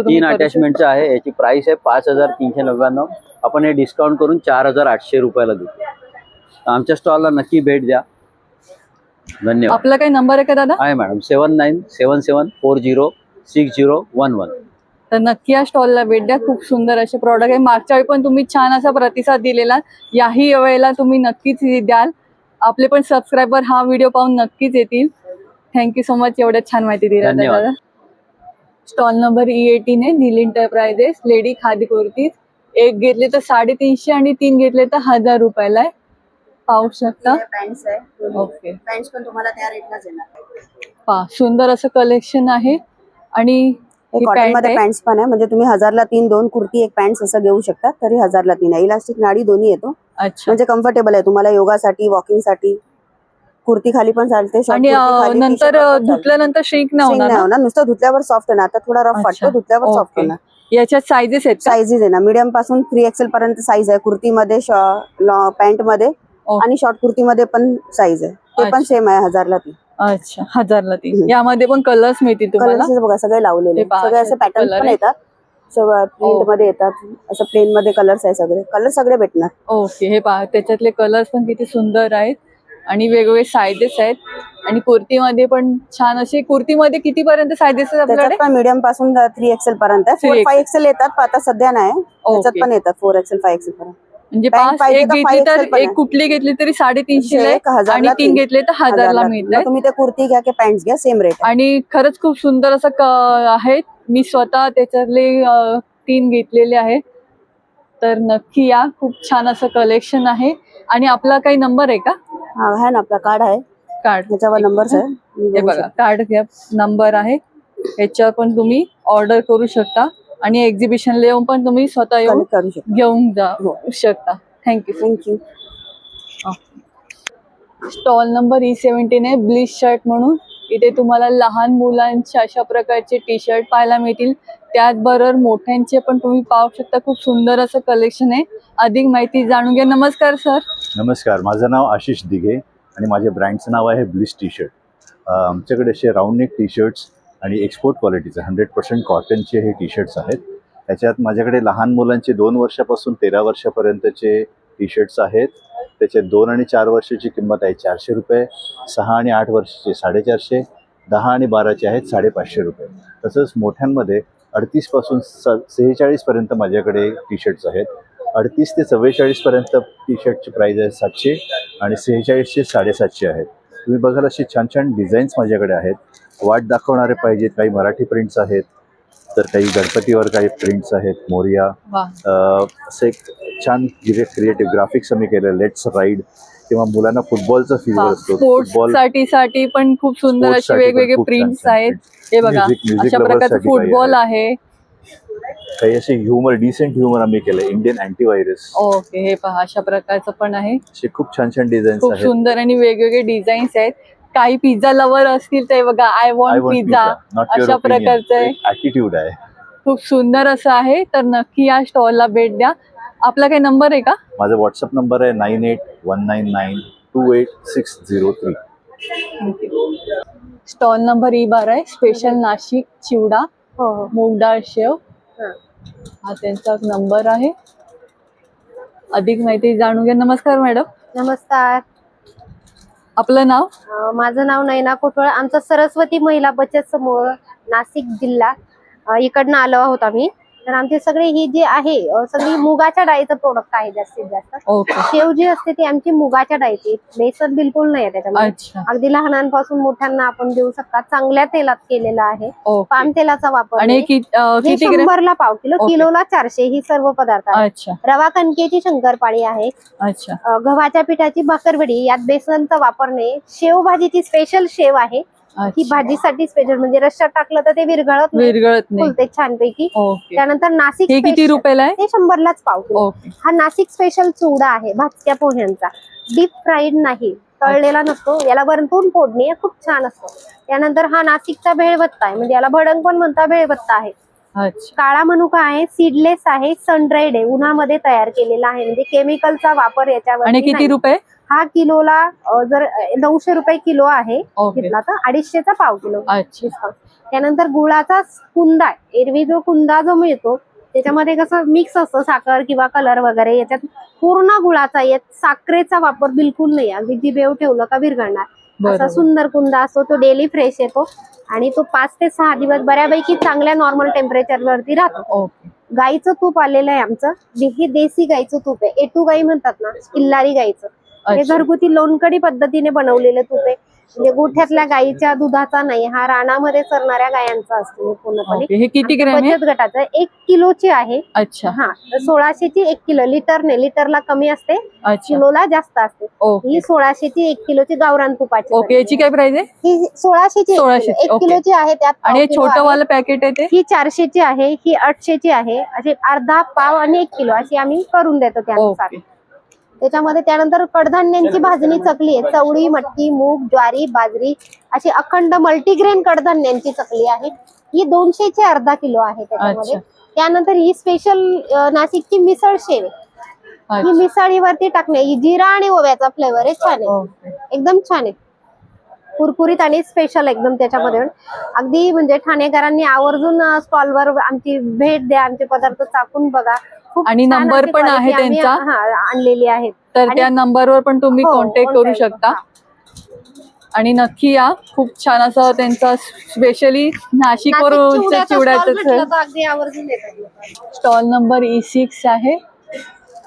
3 अटॅचमेंटचं आहे. याची प्राइस आहे 5399. आपण हे डिस्काउंट करून 4800 रुपयाला देतो. आमच्या स्टॉलला नक्की भेट द्या. धन्यवाद. आपला काही नंबर आहे का दादा? आहे मॅडम, 7977406011. तर नक्की या स्टॉलला भेट द्या. खूप सुंदर असे प्रॉडक्ट आहे. मागच्या वेळी पण तुम्ही छान असा प्रतिसाद दिलेला, याही वेळेला तुम्ही नक्कीच द्याल. आपले पण सबस्क्रायबर हा व्हिडिओ पाहून नक्कीच येतील. थँक्यू सो मच एवढ्या छान माहिती दिली दादा. स्टॉल नंबर E18 आहे, नील एंटरप्राइजेस. लेडी खादी कुर्तीज. एक घेतले तर 350 आणि 3 घेतले तर 1000 रुपयाला आहे. पाहू शकता. पॅन्ट्स आहे. ओके. पॅन्ट्स पण तुम्हाला त्या रेटलाच येणार. पहा सुंदर असं कलेक्शन आहे. आणि ही कॉटन पॅन्ट मध्ये आहे. पॅन्ट्स पण आहे, म्हणजे तुम्ही 1000ला 3, 2 कुर्ती, एक पॅन्ट्स असं घेऊ शकता. तरी 1000ला 3 आहे. इलास्टिक नाडी दोन्ही येतो, अच्छा. म्हणजे कम्फर्टेबल आहे तुम्हाला योगासाठी, वॉकिंगसाठी. कुर्ती खाली पण चालते, short आणि कुर्ती खाली, नंतर t-shirt पण चालते. धुतल्यानंतर श्रिंक नाही Shrink होणार नाही ना? होणार, नुसतं धुतल्यावर सॉफ्ट होणार. आता थोडा रफ अच्छा. वाटतो, धुतल्यावर सॉफ्ट ओके. होणार. याच्यात साईजेस आहेत का? साईजेस आहे ना, मीडियम पासून 3XL पर्यंत साईज आहे कुर्तीमध्ये, पॅन्ट मध्ये आणि शॉर्ट कुर्तीमध्ये पण साईज आहे. ते पण अच्छा. सेम आहे 1000ला 3. अच्छा, 1000ला 3. यामध्ये पण कलर्स मिळतील तुम्हाला. कलर्स बघा सगळे लावलेले, ते पहा, सगळे असे पॅटर्न color पण आहे. येतात, सगळं प्रिंट मध्ये येतात, असं प्लेन मध्ये कलर्स आहे, सगळे कलर सगळे भेटणार. ओके. हे पहा त्याच्यातले कलर्स पण किती सुंदर आहेत आणि वेगवेगळे साईजेस आहेत. आणि कुर्तीमध्ये पण छान असे. कुर्तीमध्ये किती पर्यंत साईजेस आहेत आपल्याकडे? त्याच्यात पण मीडियम पासून 3XL पर्यंत आहे. 4, 5XL येतात, पण आता सध्या नाही. त्याच्यात पण येतात 4XL, 5XL पर्यंत. म्हणजे Pant 5 पाहिजे एक तर घेतली 5XL तर पण एक आहे. कुठली घेतली तरी 350 ला आहे, एक 1000ला आणि 3 तीन. घेतले तर 1000ला मिळत आहे. तुम्ही ते कुर्ती घ्या की पॅन्ट घ्या, सेम रेट. आणि खरंच खूप सुंदर असं आहे. मी स्वतः त्याच्यातले 3 घेतलेले आहेत. तर नक्की या, खूप छान असं कलेक्शन आहे. आणि आपला काही नंबर आहे का? हा आहे ना, आपला कार्ड आहे, कार्ड त्याच्यावर नंबर्स आहे. हे बघा, कार्ड घ्या, नंबर आहे. याच्यावर पण तुम्ही ऑर्डर करू शकता आणि एक्झिबिशनला येऊन पण तुम्ही स्वतः येऊन करू शकता, घेऊन जाऊ शकता. Thank you. Thank you. Stall number E17 आहे ब्लिश शर्ट म्हणून. इथे तुम्हाला लहान मुलांचे अशा प्रकारचे टी शर्ट पाहायला मिळतील. त्याचबरोबर मोठ्यांचे पण तुम्ही पाहू शकता. खूप सुंदर असं कलेक्शन आहे. अधिक माहिती जाणून घ्या. नमस्कार सर. नमस्कार, माझं नाव आशिष दिघे आणि माझ्या ब्रँडचं नाव आहे ब्लिस टी शर्ट. आमच्याकडे असे राऊंड नेक टी शर्ट्स आणि एक्सपोर्ट क्वालिटीचे 100% कॉटनचे हे टी शर्ट्स आहेत. त्याच्यात माझ्याकडे लहान मुलांचे 2 वर्षापासून 13 वर्षापर्यंतचे टी शर्ट्स आहेत. त्याचे 2 आणि 4 वर्षाची किंमत आहे 400 रुपये, 6 आणि 8 वर्षाचे 450, 10 आणि 12चे आहेत 550 रुपये. तसंच मोठ्यांमध्ये 38 पासून 46 पर्यंत माझ्याकडे टी शर्ट्स आहेत. 38 ते 44 पर्यंत टी शर्टची प्राईज आहे 700 आणि 46चे 750 आहेत. तुम्ही बघाल असे छान छान डिझाईन्स माझ्याकडे आहेत. वाट दाखवणारे पाहिजेत, काही मराठी प्रिंट्स आहेत, तर काही गणपतीवर काही प्रिंट्स आहेत, मोरिया. असं एक छान क्रिएटिव्ह ग्राफिक्स आम्ही केलं. लेट्स राईड किंवा मुलांना फुटबॉलचा फीवर असतो, फुटबॉल साठी पण खूप सुंदर असे वेगवेगळे प्रिंट्स आहेत. हे बघा अशा प्रकारचं फुटबॉल आहे. काही असे ह्युमर, डिसेंट ह्युमर आम्ही केलं. Indian antivirus. ओके, हे पहा अशा प्रकारचं पण आहे. असे खूप छान छान डिझाईन्स खूप आहेत. सुंदर आणि वेगवेगळे डिझाईन्स आहेत. काही पिझ्झा लवर असतील ते बघा, आय वॉन्ट पिझ्झा अशा प्रकारचं आहे. ॲटिट्यूड आहे. खूप सुंदर असं आहे. तर नक्की या स्टॉलला भेट द्या. आपला काही नंबर आहे का? माझा व्हॉट्सअप नंबर आहे 9819928603. स्टॉल नंबर E12 आहे. स्पेशल नाशिक चिवडा, मूग डाळ शेव, हा त्यांचा नंबर आहे. अधिक माहिती जाणून घ्या. नमस्कार मॅडम. नमस्कार. आपलं नाव? माझं नाव नयना कोटवळ. आमचा सरस्वती महिला बचत समूह नाशिक जिल्हा इकडनं आलो आहोत आम्ही. तर आमचे सगळे ही जे आहे सगळी मुगाच्या डाळीचं प्रोडक्ट आहे जास्तीत जास्त. शेव जी असते ती आमची मुगाच्या डाळीची, बेसन बिलकुल नाही आहे त्याच्यामध्ये. अगदी लहानांपासून मोठ्यांना आपण देऊ शकता. चांगल्या तेलात केलेला आहे, पाम तेलाचा वापर. आणि हे 100ला पाव किलो, किलोला 400 ही सर्व पदार्थ आहेत. रवा कणकेची शंकरपाळी आहे, गव्हाच्या पिठाची भाकरवडी, यात बेसनचा वापर नाही. शेव भाजीची स्पेशल शेव आहे, ही भाजीसाठी स्पेशल, म्हणजे रश्श्यात टाकलं तर ते विरघळत नाही, फुलते छानपैकी. त्यानंतर नाशिक किती रुपयाला आहे? ते 100लाच पाव किलो. हा नाशिक स्पेशल चिवडा आहे भाजक्या पोह्यांचा, डीप फ्राईड नाही, तळलेला नसतो. याला वरतून फोडणी आहे, खूप छान असतो. त्यानंतर हा नाशिकचा भेळभत्ता आहे, म्हणजे याला भडंग पण म्हणतात, भेळभत्ता आहे. काळा मनुका आहे, सीडलेस आहे, सनड्राईड आहे, उन्हामध्ये तयार केलेला आहे, म्हणजे केमिकलचा वापर याच्यावर. आणि किती रुपये? हा किलोला जर 900 रुपये किलो आहे घेतला तर 250चा पाव किलो डिस्काउंट. त्यानंतर गुळाचा कुंदा, एरवी जो कुंदा जो मिळतो त्याच्यामध्ये कसं मिक्स असतं साखर किंवा कलर वगैरे, याच्यात पूर्ण गुळाचा, यात साखरेचा वापर बिलकुल नाही. अगदी जिभेवर ठेवलं का विरघळणार असा सुंदर कुंदा असतो. तो डेली फ्रेश येतो आणि तो 5 ते 6 दिवस बऱ्यापैकी चांगल्या नॉर्मल टेम्परेचर वरती राहतो. गाईचं तूप आलेलं आहे आमचं, हे देसी गाईचं तूप आहे. A2 गाई म्हणतात ना, किल्लारी गाईचं. हे घरगुती लोणकडी पद्धतीने बनवलेलं तूप आहे, म्हणजे गोठ्यातल्या गायीच्या दुधाचा नाही, हा रानामध्ये चरणाऱ्या गायांचा असतो पूर्णपणे. हे किती ग्रॅम आहे? बचत गटाचं 1 किलोची आहे. अच्छा. हा, 1600ची 1 किलो. लिटर नाही, लिटरला कमी असते, किलोला जास्त असते. ही 1600ची 1 किलोची गावरान तुपाची. ओके, याची काय प्राइस आहे? ही 1600ची 1 किलोची आहे. त्यात आणि छोटं वालं पॅकेट आहे ते? ही 400ची आहे, ही 800ची आहे. असे अर्धा पाव आणि 1 किलो अशी आम्ही करून देतो त्यानुसार. त्याच्यामध्ये त्यानंतर कडधान्यांची भाजणी चकली आहे, चवळी, मटकी, मूग, ज्वारी, बाजरी अशी अखंड मल्टीग्रेन कडधान्यांची चकली आहे. ही 200ची अर्धा किलो आहे त्याच्यामध्ये. त्यानंतर ही स्पेशल नाशिकची मिसळ शेव आहे. ही मिसळीवरती टाकणे, ही जिरा आणि ओव्याचा फ्लेवर आहे, छान आहे, एकदम छान आहे, कुरकुरीत आणि स्पेशल एकदम. त्याच्यामध्ये अगदी म्हणजे ठाणेकरांनी आवर्जून स्टॉलवर आमची भेट द्या, आमचे पदार्थ चाकून बघा. आणि नंबर पण आहे त्यांचा आणलेली आहेत, तर त्या नंबरवर पण तुम्ही कॉन्टॅक्ट करू शकता. आणि नक्की या, खूप छान असं त्यांचा स्पेशली नाशिकवर चिवड्याचं स्टॉल नंबर E6 आहे.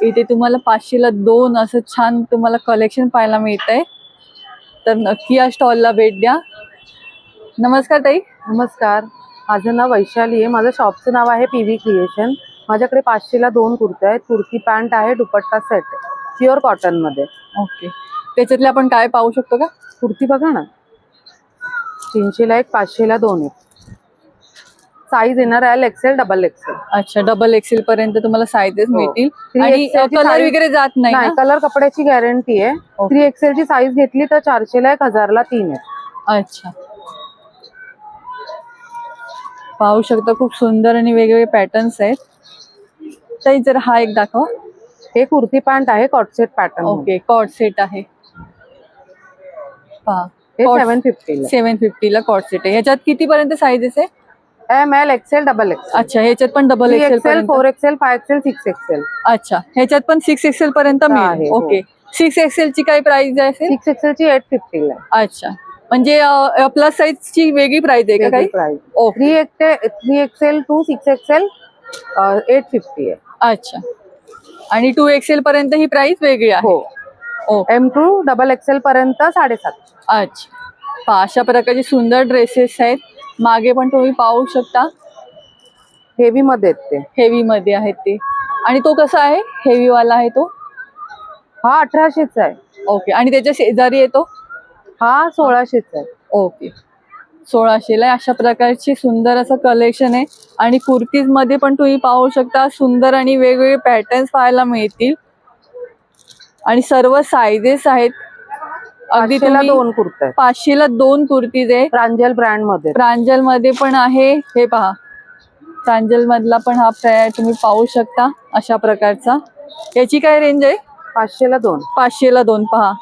इथे तुम्हाला 500ला 2 असं छान तुम्हाला कलेक्शन पाहायला मिळत आहे. तर नक्की या स्टॉलला भेट द्या. नमस्कार ताई. नमस्कार, माझं नाव वैशाली आहे. माझं शॉपचं नाव आहे PV क्रिएशन. माझ्याकडे 500ला 2 कुर्त्या आहेत, कुर्ती पॅन्ट आहे, दुपट्टा सेट आहे, प्युअर कॉटन मध्ये. ओके, त्याच्यातले आपण काय पाहू शकतो का? कुर्ती बघा ना, 300ला 1, 500ला 2 आहे. साईज येणार एल एक्सेल डबल एक्सेल. अच्छा, डबल एक्सेल पर्यंत तुम्हाला साईजेस मिळतील. 3 आणि XL ची कलर size- वगैरे जात नाही नाही, ना? कलर कपड्याची गॅरंटी आहे. 3 एक्सेल ची साईज घेतली तर 400 ला 1000 ला 3 आहे. अच्छा, पाहू शकता खूप सुंदर आणि वेगवेगळे पॅटर्न्स आहेत. ताई जर हा एक दाखवा. हे कुर्ती पॅन्ट आहे कॉटसेट पॅटर्न. ओके, कॉट सेट आहे. पहा, हे 750 ला. 750 ला कॉट सेट आहे. ह्याच्यात किती पर्यंत साईजेस आहे? M L XL double XL. अच्छा, ह्याच्यात पण डबल 3 एक्सेल एक्सेल पर्यंत. 4 एक्सेल 5 एक्सेल 6 एक्सेल. अच्छा, ह्याच्यात पण 6 एक्सेल पर्यंत आहे, मिळेल. हो. ओके, 6 एक्सेल ची काय प्राइस आहे? 6 एक्सेल ची 850 ला. अच्छा, म्हणजे प्लस साईज ची वेगळी प्राइस आहे का काही? Price. Okay, 3 XL to 6 XL 850 आहे. अच्छा, आणि 2 एक्सेल पर्यंत ही प्राइस वेगळी आहे. हो. एम टू डबल एक्सेल पर्यंत 750. अच्छा, पहा अशा प्रकारचे सुंदर ड्रेसेस आहेत. मागे पण तुम्ही पाहू शकता, हेवी मध्ये आहेत ते. हेवी मध्ये आहेत ते. आणि तो कसा आहे? हेवी वाला आहे तो? हा 1800 आहे. ओके, आणि त्याच्या शेजारी येतो हा 1600 आहे. ओके, 1600 ला. अशा प्रकारची सुंदर असं कलेक्शन आहे. आणि कुर्तीज मध्ये पण तुम्ही पाहू शकता सुंदर आणि वेगवेगळे पॅटर्न्स पाहायला मिळतील. आणि सर्व साईजेस आहेत. अगदी 500 ला 2 कुर्ता आहेत. 500 ला 2 कुर्तीज आहे. प्रांजल ब्रँड मध्ये. प्रांजल मध्ये पण आहे. हे पहा, प्रांजल मधला पण हा तुम्ही पाहू शकता अशा प्रकारचा. याची काय रेंज आहे? 500 ला 2. 500 ला 2. पहा,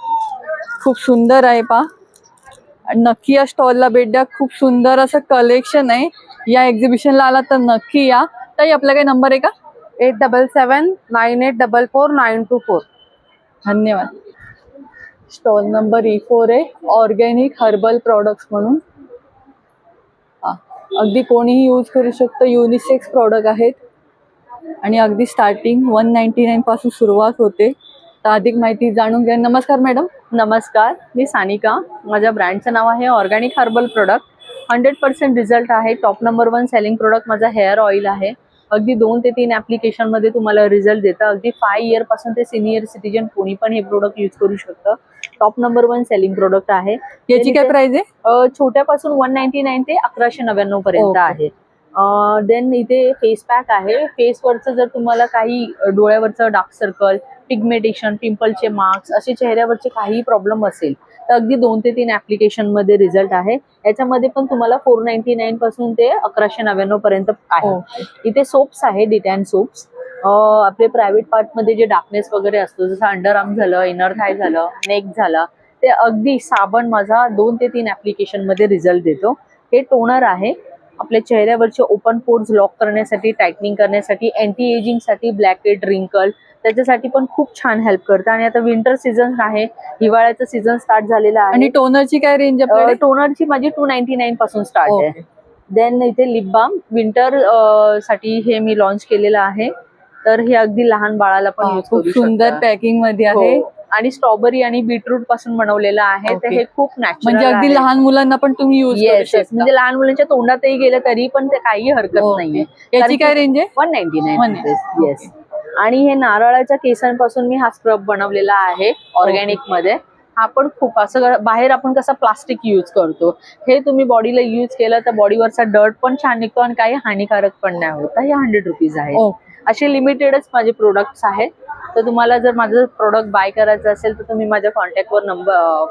खूप सुंदर आहे. पहा, नक्की या स्टॉलला भेट द्या. खूप सुंदर असं कलेक्शन आहे. या एक्झिबिशनला आला तर नक्की या. ताई आपला काही नंबर आहे का? 8779844924. धन्यवाद. स्टॉल नंबर E4 आहे, ऑर्गॅनिक हर्बल प्रोडक्ट्स म्हणून. अगदी कोणीही यूज करू शकतं. युनिसेक्स प्रॉडक्ट आहेत. आणि अगदी स्टार्टिंग 199 पासून सुरुवात होते. तर अधिक माहिती जाणून घ्या. नमस्कार मॅडम. नमस्कार, मी सानिका. माझ्या ब्रँडचं नाव आहे ऑर्गॅनिक हर्बल प्रोडक्ट. 100% रिझल्ट आहे. टॉप नंबर 1 सेलिंग प्रोडक्ट माझा हेअर ऑइल आहे. अगदी 2 ते 3 ऍप्लिकेशन मध्ये तुम्हाला रिझल्ट देतं. अगदी 5 इयर पासून ते सिनियर सिटीजन कोणी पण हे प्रोडक्ट यूज करू शकतं. टॉप नंबर 1 सेलिंग प्रोडक्ट आहे. याची काय प्राइस आहे? छोट्यापासून 199 ते 1199 पर्यंत आहे. देन इथे फेस पॅक आहे. फेसवरचं जर तुम्हाला काही डोळ्यावरचं डार्क सर्कल, पिगमेंटेशन, पिंपलचे मार्क्स असे चेहऱ्यावरचे काही प्रॉब्लेम असेल तर अगदी 2 ते 3 ऍप्लिकेशन मध्ये रिझल्ट आहे. याच्यामध्ये पण तुम्हाला 499 पासून ते 1199 पर्यंत आहे. इथे सोप्स आहे, डिटॅन सोप्स. आपले प्रायव्हेट पार्ट मध्ये जे डार्कनेस वगैरे असतो, जसं अंडर आर्म झालं, इनर थाय झालं, नेक झाला, ते अगदी साबण माझा 2 ते 3 ऍप्लिकेशन मध्ये रिझल्ट देतो. हे टोनर आहे. आपल्या चेहऱ्यावरचे ओपन पोर्स लॉक करण्यासाठी, टायटनिंग करण्यासाठी, अँटी एजिंग साठी, ब्लॅक हेड, रिंकल त्याच्यासाठी पण खूप छान हेल्प करतं. आणि आता विंटर सीझन आहे, हिवाळ्याचं सीझन स्टार्ट झालेला आहे. आणि टोनरची काय रेंज आहे? टोनरची माझी 299 पासून स्टार्ट आहे. देन इथे लिप बाम विंटर साठी हे मी लॉन्च केलेलं आहे. तर हे अगदी लहान बाळाला पण यूज करू शकता. सुंदर पॅकिंग मध्ये आहे. आणि स्ट्रॉबेरी आणि बीटरूट पासून बनवलेलं आहे. तर हे खूप नॅचरल म्हणजे अगदी लहान मुलांना पण तुम्ही यूज करू शकता. म्हणजे लहान मुलांच्या तोंडातही गेलं तरी पण ते काही हरकत नाहीये. याची काय रेंज आहे? 199. येस. आणि हे नारळाच्या केसांपासून मी हा स्क्रब बनवलेला आहे ऑर्गॅनिक मध्ये. हा पण खूप असं बाहेर आपण कसं प्लास्टिक यूज करतो, हे तुम्ही बॉडीला यूज केलं तर बॉडीवरचा डर्ट पण छान निघतो आणि काही हानिकारक पण नाही होत. हे 100 रुपीज आहे. असे लिमिटेडच माझे प्रोडक्ट्स आहेत. तर तुम्हाला जर माझं प्रोडक्ट बाय करायचं असेल तर तुम्ही माझ्या कॉन्टॅक्टवर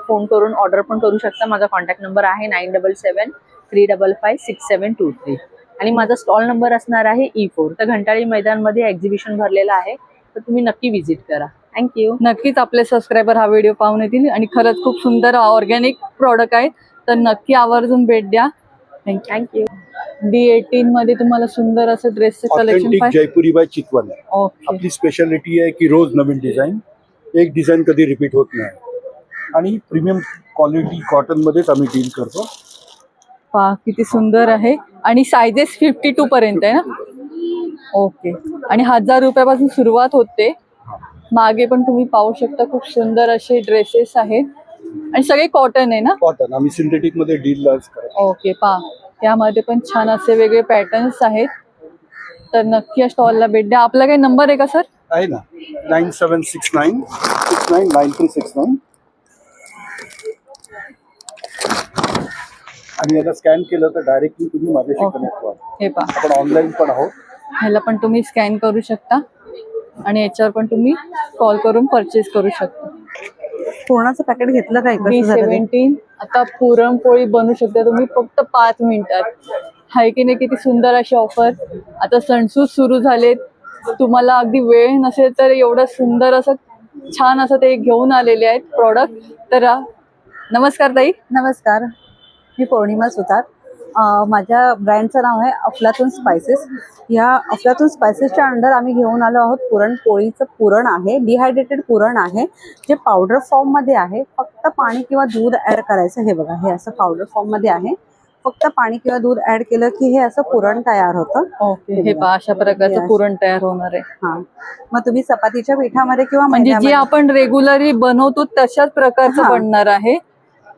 फोन करून ऑर्डर पण करू शकता. माझा कॉन्टॅक्ट नंबर आहे 9773556723. आणि माझा स्टॉल नंबर असणार आहे E4. तर घंटाळी मैदानमध्ये एक्झिबिशन भरलेलं आहे. तर तुम्ही नक्की व्हिजिट करा. थँक्यू. नक्कीच आपले सबस्क्रायबर हा व्हिडिओ पाहून येतील. आणि खरंच खूप सुंदर ऑर्गॅनिक प्रॉडक्ट आहेत. तर नक्की आवर्जून भेट द्या. थँक्यू. D18 मध्ये तुम्हाला सुंदर असं ड्रेसचं कलेक्शन. जयपुरी बाय चितवन. आपली स्पेशालिटी आहे की रोज नवीन डिझाईन, एक डिझाईन कधी रिपीट होत नाही. आणि प्रीमियम क्वालिटी कॉटन मध्येच आम्ही डील करतो. पहा किती सुंदर आहे. आणि सायझेस 52 पर्यंत आहे ना? ओके. आणि 1000 रुपयापासून सुरुवात होते. मागे पण तुम्ही पाहू शकता खूप सुंदर असे ड्रेसेस आहेत. आणि सगळे कॉटन आहे ना? कॉटन आम्ही सिंथेटिक मध्ये डील करतो. ओके. पहा त्यामध्ये पण छान असे वेगळे पॅटर्न्स आहेत. तर नक्की या स्टॉलला भेट द्या. आपला काही नंबर आहे का सर? आहे ना, 9769699369. आणि याला स्कॅन केलं तर डायरेक्टली तुम्ही माझ्याशी कनेक्ट व्हाल. हे पहा, आपण ऑनलाईन पण आहोत. ह्याला पण तुम्ही स्कॅन करू शकता आणि याच्यावर पण तुम्ही कॉल करून परचेस करू शकता. पूर्णाचं पॅकेट घेतलं काय B17 आता पुरणपोळी बनवू शकता तुम्ही फक्त 5 मिनिटात. हाय की नाही, किती सुंदर अशी ऑफर. आता सणसूद सुरू झालेत, तुम्हाला अगदी वेळ नसेल तर एवढं सुंदर असं छान असं ते घेऊन आलेले आहेत प्रॉडक्ट. तर नमस्कार ताई. नमस्कार, मी पौर्णिमा सुतार. माझ्या ब्रँडचं नाव आहे अफलातून स्पायसेस. या अफलातून स्पायसेसच्या अंडर आम्ही घेऊन आलो आहोत पुरणपोळीचं पुरण आहे, डिहायड्रेटेड पुरण आहे, जे पावडर फॉर्ममध्ये आहे. फक्त पाणी किंवा दूध ॲड करायचं. हे बघा, हे असं पावडर फॉर्ममध्ये आहे. फक्त पाणी किंवा दूध ऍड केलं की हे असं पुरण तयार होतं. ओके, हे पहा अशा प्रकारचं पुरण तयार होणार आहे. हा, मग तुम्ही चपातीच्या पिठामध्ये किंवा म्हणजे जे आपण रेग्युलरली बनवतो तशाच प्रकारचं बनणार आहे.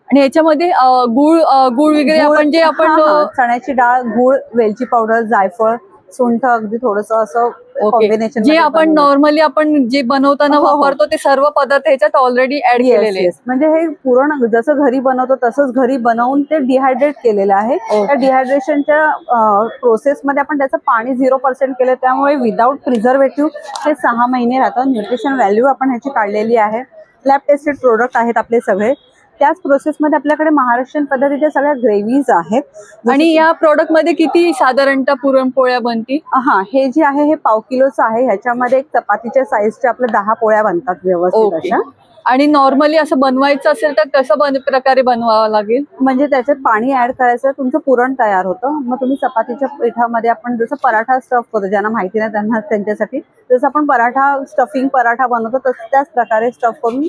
आणि याच्यामध्ये गुळ वगैरे आपण जे आपण चण्याची डाळ, गुळ, वेलची पावडर, जायफळ, सुंठ, अगदी थोडंसं असं कॉम्बिनेशन जे आपण नॉर्मली आपण जे बनवताना वापरतो ते सर्व पदार्थ ह्याच्यात ऑलरेडी ऍड केलेले आहेत. म्हणजे हे पुरण जसं घरी बनवतो तसंच घरी बनवून ते डिहायड्रेट केलेलं आहे. त्या डिहायड्रेशनच्या प्रोसेसमध्ये आपण त्याचं पाणी 0% केलं, त्यामुळे विदाऊट प्रिझर्वेटिव्ह हे 6 महिने राहतं. न्यूट्रिशन व्हॅल्यू आपण ह्याची काढलेली आहे. लॅब टेस्टेड प्रोडक्ट आहेत आपले सगळे. त्याच प्रोसेसमध्ये आपल्याकडे महाराष्ट्रीयन पद्धतीच्या सगळ्या ग्रेव्हीज आहेत. आणि या प्रोडक्ट मध्ये किती साधारणतः पुरणपोळ्या बनतील? हा, हे जे आहे हे 1/4 किलोचं आहे. ह्याच्यामध्ये एक चपातीच्या साईजच्या आपल्या 10 पोळ्या बनतात व्यवस्थित अशा. आणि नॉर्मली असं बनवायचं असेल तर कसं प्रकारे बनवावं लागेल? म्हणजे त्याच्यात पाणी ऍड करायचं, तुमचं पुरण तयार होतं. मग तुम्ही चपातीच्या पिठामध्ये आपण जसं पराठा स्टफ करतो, ज्यांना माहिती नाही त्यांना त्यांच्यासाठी, जसं आपण पराठा स्टफिंग पराठा बनवतो तसं त्याच प्रकारे स्टफ करून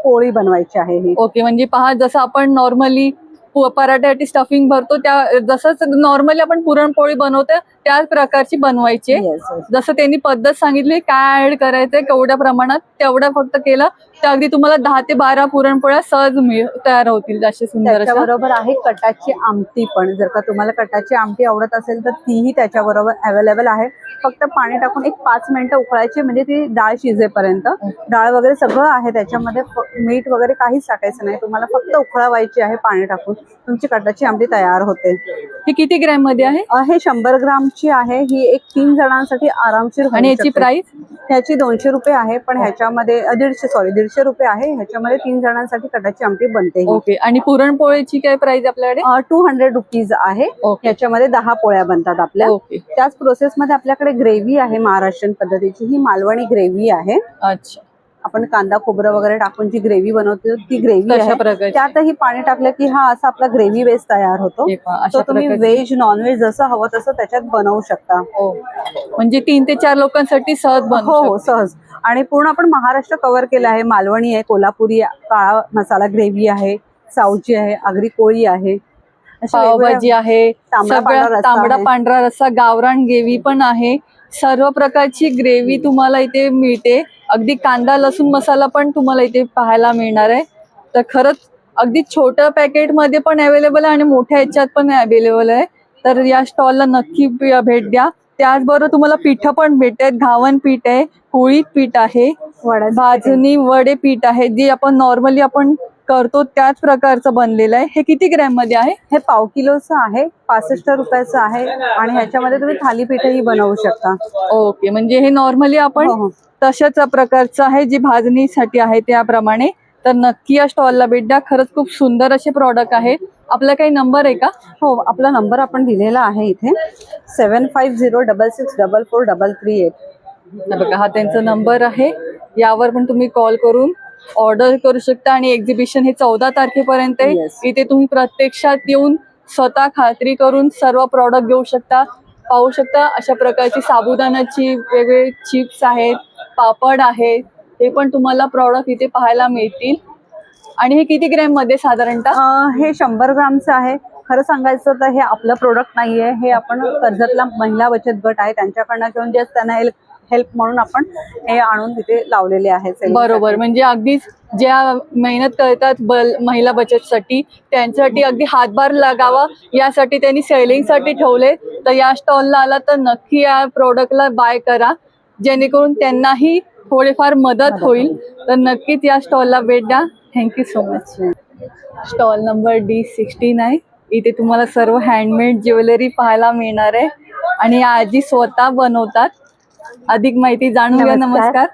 पोळी बनवायची आहे ही. ओके, म्हणजे पहा जसं आपण नॉर्मली पराठ्यासाठी स्टफिंग भरतो त्या जसंच नॉर्मली आपण पुरणपोळी बनवतो त्याच प्रकारची बनवायची. जसं त्यांनी पद्धत सांगितली, काय ऍड करायचंय केवढ्या प्रमाणात तेवढं फक्त केलं तर अगदी तुम्हाला 10 ते 12 पुरणपोळ्या सहज तयार होतील. अशी सुंदर. त्याच्याबरोबर आहे कटाची आमटी पण. जर का तुम्हाला कटाची आमटी आवडत असेल तर तीही त्याच्याबरोबर अवेलेबल आहे. फक्त पाणी टाकून एक 5 मिनिटं उकळायची, म्हणजे ती डाळ शिजेपर्यंत. डाळ वगैरे सगळं आहे त्याच्यामध्ये, मीठ वगैरे काहीच टाकायचं नाही. तुम्हाला फक्त उकळवायची आहे पाणी टाकून. तुमची कटाची आमटी तयार होते. ही किती ग्रॅम मध्ये आहे? हे 100 ग्रामची आहे. ही एक 3 जणांसाठी आरामशीर. आणि याची प्राइस? ह्याची 200 रुपये आहे. पण ह्याच्यामध्ये 150 रुपये आहे. ह्याच्यामध्ये 3 जणांसाठी कटाची आमटी बनते. ओके. आणि पुरणपोळीची काय प्राइस आपल्याकडे? 200 रुपीज आहे. ह्याच्यामध्ये 10 पोळ्या बनतात आपल्या. त्याच प्रोसेसमध्ये आपल्याकडे ग्रेव्ही आहे महाराष्ट्रीयन पद्धतीची. ही मालवणी ग्रेव्ही आहे. अच्छा. आपण कांदा खोबरं वगैरे टाकून जी ग्रेव्ही बनवतो ती ग्रेव्ही आहे. त्यातही पाणी टाकलं की हा असा आपला ग्रेव्ही बेस तयार होतो. तो तुम्ही व्हेज नॉनव्हेज जसं हवं तसं त्याच्यात बनवू शकता. म्हणजे 3 ते 4 लोकांसाठी सहज बनवू. हो, सहज. आणि पूर्ण आपण महाराष्ट्र कव्हर केलं आहे. मालवणी आहे, कोल्हापुरी काळा मसाला ग्रेव्ही आहे, साऊची आहे, आगरी कोळी आहे, पावभाजी आहे, तांबडा पांढरा रस्सा, गावरान ग्रेव्ही पण आहे. सर्व प्रकारची ग्रेव्ही तुम्हाला इथे मिळते. अगदी कांदा लसूण मसाला पण तुम्हाला इथे पाहायला मिळणार आहे. तर खरंच अगदी छोट्या पॅकेटमध्ये पण अवेलेबल आहे आणि मोठ्या ह्याच्यात पण अवेलेबल आहे. तर या स्टॉलला नक्की भेट द्या. त्याचबरोबर तुम्हाला पीठ पण भेटतात. घावन पीठ आहे, कुळीत पीठ आहे, भाजणी वडे पीठ आहे, जे आपण नॉर्मली आपण करतो त्याच प्रकारचं बनलेलं आहे. हे किती ग्रॅम मध्ये आहे? हे 1/4 किलोचं आहे, 65 रुपयाचं आहे. आणि ह्याच्यामध्ये तुम्ही थालीपीठही बनवू शकता. ओके, म्हणजे हे नॉर्मली आपण तशाच प्रकारचं आहे जे भाजणीसाठी आहे त्याप्रमाणे. तर नक्की या स्टॉलला भेट द्या. खरंच खूप सुंदर असे प्रॉडक्ट आहेत. आपला काही नंबर आहे का? हो, आपला नंबर आपण दिलेला आहे इथे, 7506644338. बघा, हा त्यांचा नंबर आहे. यावर पण तुम्ही कॉल करून ऑर्डर करू शकता. आणि एक्झिबिशन हे 14 तारखेपर्यंत आहे. इथे तुम्ही प्रत्यक्षात येऊन स्वतः खात्री करून सर्व प्रॉडक्ट घेऊ शकता, पाहू शकता. अशा प्रकारची साबुदाण्याची वेगवेगळे चिप्स आहेत, पापड आहेत, हे पण तुम्हाला प्रॉडक्ट इथे पाहायला मिळतील. आणि हे किती ग्रॅम मध्ये साधारणतः? हे 100 ग्रामचं आहे. खरं सांगायचं तर हे आपलं प्रोडक्ट नाहीये. हे आपण कर्जतला महिला बचत गट आहे त्यांच्याकडनं घेऊन जे त्यांना हेल्प म्हणून आपण हे आणून तिथे लावलेले आहे. बरोबर, म्हणजे अगदीच ज्या मेहनत करतात महिला बचतसाठी त्यांच्यासाठी अगदी हातभार लागावा यासाठी त्यांनी सेलिंगसाठी ठेवले. तर या स्टॉलला आला तर नक्की या प्रोडक्टला बाय करा, जेणेकरून त्यांनाही थोडीफार मदत होईल. तर नक्कीच या स्टॉलला भेट द्या. Thank you so much. Stall number D16 आहे. इथे तुम्हाला सर्व हँडमेड ज्वेलरी पाहायला मिळणार आहे आणि आजी स्वतः बनवतात. अधिक माहिती जाणून घ्या. नमस्कार.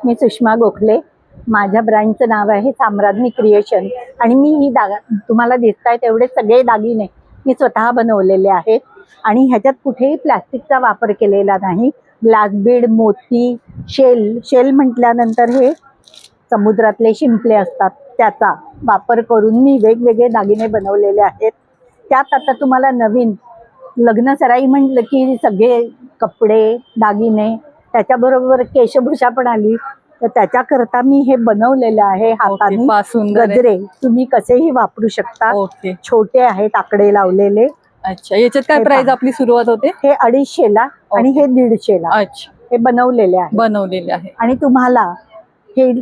मी सुषमा गोखले. माझ्या ब्रँडचं नाव आहे साम्राज्ञी क्रिएशन आणि मी ही तुम्हाला दिसत आहेत एवढे सगळे दागिने मी स्वतः बनवलेले आहेत आणि ह्याच्यात कुठेही प्लास्टिकचा वापर केलेला नाही. ग्लास बीड, मोती, शेल म्हटल्यानंतर हे समुद्रातले शिंपले असतात त्याचा वापर करून मी वेगवेगळे दागिने बनवलेले आहेत. त्यात आता तुम्हाला नवीन लग्न सराई म्हटलं की सगळे कपडे दागिने त्याच्याबरोबर केशभूषा पण आली तर त्याच्याकरता मी हे बनवलेलं आहे हाताने. गजरे तुम्ही कसेही वापरू शकता. छोटे आहेत आकडे लावलेले. अच्छा, याच्यात काय प्राइस आपली सुरुवात होते? हे 250ला आणि हे 150ला. अच्छा, हे बनवलेले आहे. आणि तुम्हाला हे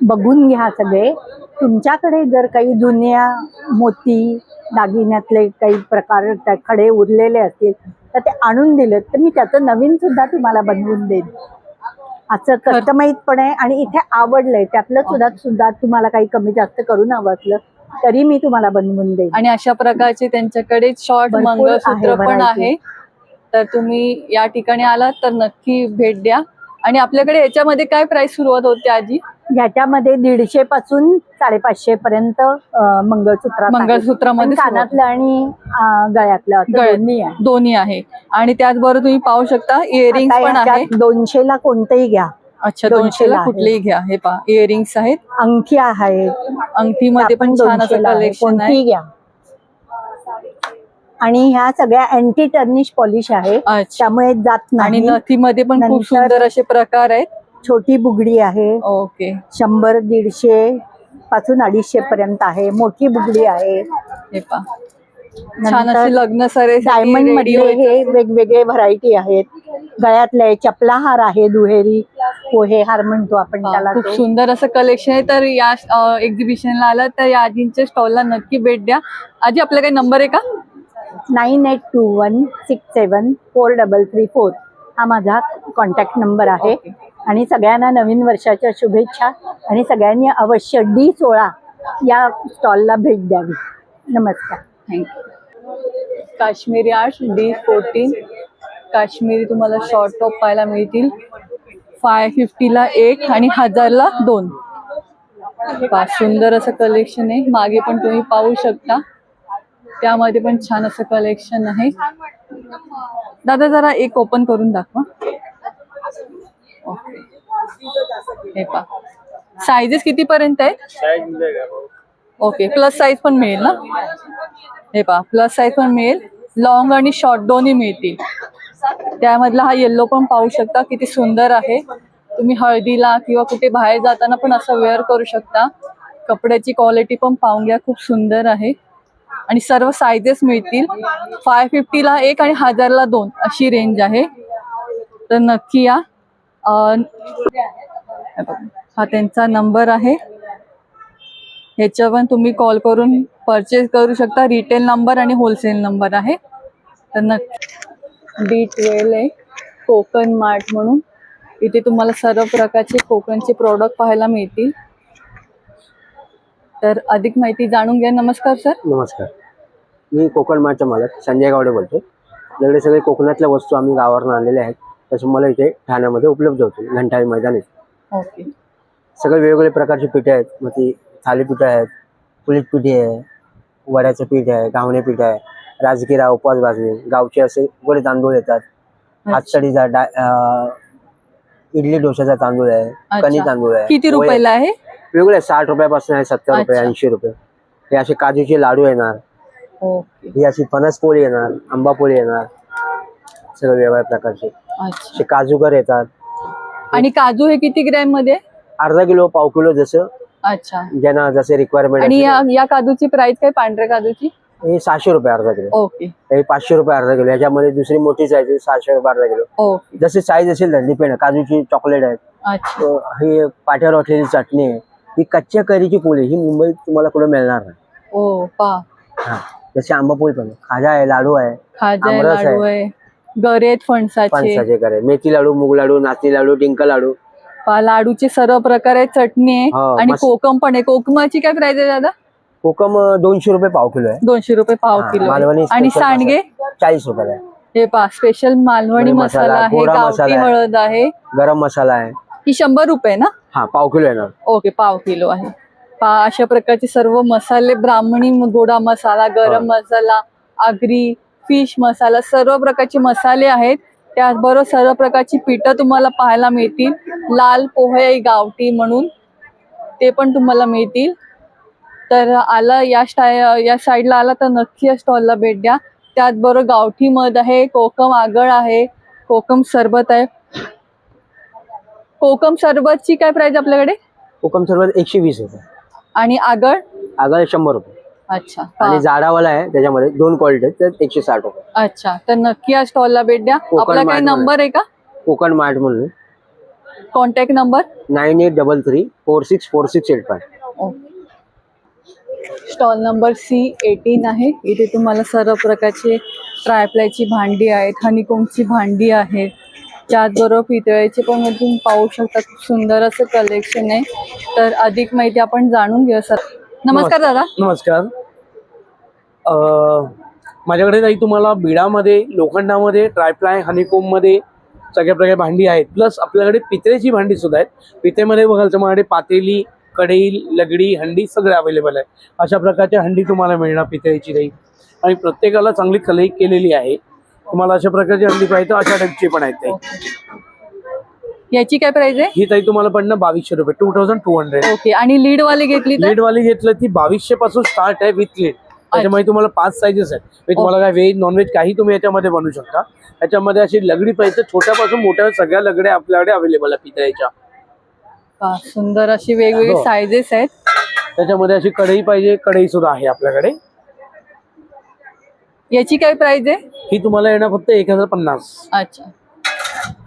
बघून घ्या सगळे. तुमच्याकडे जर काही जुन्या मोती दागिन्यातले काही प्रकार खडे उरलेले असतील तर ते आणून दिलेत तर मी त्याचं नवीन सुद्धा तुम्हाला बनवून देईन. असं कस्टमाइज पण आहे आणि इथे आवडलंय त्यातलं सुद्धा तुम्हाला काही कमी जास्त करून हवं असलं तरी मी तुम्हाला बनवून देईन. आणि अशा प्रकारचे त्यांच्याकडे शॉर्ट मंगळसूत्र पण आहे. तर तुम्ही या ठिकाणी आलात तर नक्की भेट द्या. आणि आपल्याकडे याच्यामध्ये काय प्राइस सुरुवात होते आजी? ह्याच्यामध्ये 150 पासून 550 पर्यंत मंगळसूत्रामध्ये कानातलं आणि गळ्यातलं दोन्ही आहे. आणि त्याचबरोबर तुम्ही पाहू शकता इयरिंग्स पण आहे. 200ला कोणतेही घ्या. अच्छा, 200ला कुठलेही घ्या. हे पहा इयरिंग्स आहेत, अंगठी आहे, अंगठीमध्ये पण छान असं कलेक्शन आहे. घ्या. आणि ह्या सगळ्या अँटी टर्निश पॉलिश आहे त्यामुळे जात नाही. आणि नथीमध्ये पण खूप सुंदर असे प्रकार आहेत. छोटी बुगडी आहे. ओके. 100-150 पासून 250 पर्यंत आहे. मोठी बुगडी आहे. हे पहा छान असे लग्न सरे डायमंड मध्ये हे वेगवेगळे व्हरायटी आहेत. गळ्यातले चपला हार आहे, दुहेरी पोहे हार म्हणतो आपण त्याला. खूप सुंदर असं कलेक्शन आहे. तर या एक्झिबिशनला आला तर या आजींच्या स्टॉलला नक्की भेट द्या. आजी आपला काही नंबर आहे का? 9821674334 हा माझा कॉन्टॅक्ट नंबर आहे. आणि सगळ्यांना नवीन वर्षाच्या शुभेच्छा आणि सगळ्यांनी अवश्य D16 या स्टॉलला भेट द्यावी. नमस्कार. Thank you. Kashmiri art D14 Kashmiri तुम्हाला शॉर्ट टॉप पाहायला मिळतील. 550ला 1 आणि 1000ला 2. सुंदर असं कलेक्शन आहे. मागे पण तुम्ही पाहू शकता त्यामध्ये पण छान असं कलेक्शन आहे. दादा जरा एक ओपन करून दाखवा. ओके. हे पहा साइजेस किती पर्यंत आहे? ओके, प्लस साईज पण मिळेल ना? हे पहा प्लस साईज पण मिळेल. लॉंग आणि शॉर्ट दोन्ही मिळतील. त्यामधला हा येल्लो पण पाहू शकता किती सुंदर आहे. तुम्ही हळदीला किंवा कुठे बाहेर जाताना पण असं वेअर करू शकता. कपड्याची क्वालिटी पण पाहून घ्या, खूप सुंदर आहे. आणि सर्व साइजेस मिळतील. 550ला 1 आणि 1000ला 2 अशी रेंज आहे. तर नक्की या. हा त्यांचा नंबर आहे. ह्याच्यावर पण तुम्ही कॉल करून परचेस करू शकता. रिटेल नंबर आणि होलसेल नंबर आहे. तर नक्की D12 आहे कोकण मार्ट म्हणून. इथे तुम्हाला सर्व प्रकारचे कोकणचे प्रोडक्ट पाहायला मिळतील. तर अधिक माहिती जाणून घ्या. नमस्कार सर. नमस्कार. मी कोकण मार्टचा मालक संजय गावडे बोलतो. आपल्याकडे सगळे कोकणातल्या वस्तू आम्ही गावावरून आणलेल्या आहेत. त्याच्यामुळे मला इथे ठाण्यामध्ये उपलब्ध होते. घंटाळी मैदान आहे. ओके. सगळे वेगवेगळे प्रकारचे पिठे आहेत. मग ती थालीपीठ आहेत, पुलीत पिठी आहे, वड्याचं पीठ आहे, घावणे पीठ आहे, राजगिरा, उपवास भाजणी, गावचे असे गोडे तांदूळ येतात. हातसडीचा इडली डोशाचा तांदूळ आहे, कणी तांदूळ आहे. किती रुपयाला आहे? वेगळे 60 रुपयापासून आहे, 70 रुपये, 80 रुपये. हे असे काजूचे लाडू येणार. ही अशी फणस पोळी येणार, आंबा पोळी येणार. सगळे वेगवेगळ्या प्रकारचे असे काजूगर येतात. आणि काजू हे किती ग्रॅम मध्ये? अर्धा किलो, पाव किलो जसं. अच्छा. ज्यांना जसे रिक्वायरमेंट. आणि या काजूची प्राइस काय? पांढऱ्या काजूची हे 600 रुपये अर्धा किलो. ओके. हे 500 रुपये अर्धा किलो. याच्यामध्ये दुसरी मोठी साईज 600 रुपये अर्धा किलो. ओके. जसे साईज असेल तर डिपेंड. काजूची चॉकलेट आहेत. ही पाट्यावर वाटलेली चटणी आहे. ही कच्च्या कैरीची पोळी. ही मुंबईत तुम्हाला कुठे मिळणार नाही. ओ पा. हा, जसे आंबा पोळी पण खाजा आहे, लाडू आहे, आमरस आहे, गरे फणसाचे गरे, मेथी लाडू, मूग लाडू, नाचणी लाडू, डिंक लाडू. लाडूचे सर्व प्रकार आहे. चटणी आहे आणि कोकम पण आहे. कोकमाची काय प्राइस आहे दादा? कोकम 200 रुपये पाव किलो आहे. 200 रुपये पाव हा, किलो आहे. मालवणी आणि special सांडगे मसाला 40 रुपये आहे. हे पहा स्पेशल मालवणी मसाला आहे, गोडा गावठी मसाला आहे. हळद आहे. गरम मसाला आहे. ही 100 रुपये ना? हा पाव किलो येणार. ओके, पाव किलो आहे. पहा अशा प्रकारचे सर्व मसाले, ब्राह्मणी गोडा मसाला, गरम मसाला, आगरी, फिश मसाला, सर्व प्रकारचे मसाले आहेत. त्याचबरोबर सर्व प्रकारची पिठं तुम्हाला पाहायला मिळतील. लाल पोहे गावठी म्हणून ते पण तुम्हाला मिळतील. तर आला या साईडला आला तर नक्की या स्टॉलला भेट द्या. त्याचबरोबर गावठी मध आहे, कोकम आगळ आहे, कोकम सरबत आहे. कोकम सरबतची काय प्राइस आपल्याकडे? कोकम सरबत 120 रुपये आणि आगळ? आगळ 100 रुपये. अच्छा. आणि जाडावाला आहे त्याच्यामध्ये 2 क्वालिटी आहेत, त्यात 160 रुपये. अच्छा, तर नक्की या स्टॉलला भेट द्या. आपला काही नंबर आहे का? कोकण मार्ट म्हणून contact number 9833464685. Stall number C18 आहे. इथे तुम्हाला सर्व प्रकारचे ट्रायप्लायची भांडी आहेत, हनीकोमची भांडी आहेत. त्याचबरोबर पितळेचे पण तुम्ही पाहू शकता. खूप सुंदर असं कलेक्शन आहे. तर अधिक माहिती आपण जाणून घेऊ सर. नमस्कार दादा. नमस्कार. माझ्याकडे ताई तुम्हाला बिडामध्ये, लोखंडामध्ये, ट्रायप्लाय, हनीकोममध्ये सगळ्या प्रकारची भांडी आहेत. प्लस आपल्याकडे पितळेची भांडी सुद्धा आहेत. पितेमध्ये बघाल तर माझ्याकडे पातेली, कढई, लगडी, हंडी सगळे अवेलेबल आहे. अशा प्रकारच्या हंडी तुम्हाला मिळणार पितळेची ताई. आणि प्रत्येकाला चांगली कलई केलेली आहे. तुम्हाला अशा प्रकारची हंडी पाहिजे अशा टाईपची पण आहेत ताई. याची काय प्राइस आहे? ही ताई तुम्हाला पडणार 2200 रुपये, 2200. ओके. आणि लीड वाली घेतली तर? लीड वाली घेतलं ती 2200 पासून स्टार्ट आहे विथ लीड. त्याच्यामध्ये तुम्हाला 5 साईजेस आहेत. तुम्हाला काय व्हेज नॉनव्हेज काही तुम्ही याच्यामध्ये बनवू शकता. त्याच्यामध्ये अशी लगडी पाहिजे छोट्यापासून मोठ्या सगळ्या लगड्या आपल्याकडे अवेलेबल आहे पितळेच्या. सुंदर अशी वेगवेगळी साईजेस आहेत. त्याच्यामध्ये अशी कढई पाहिजे, कढई सुद्धा आहे आपल्याकडे. याची काय प्राइस आहे? ही तुम्हाला येणार फक्त 1050. अच्छा.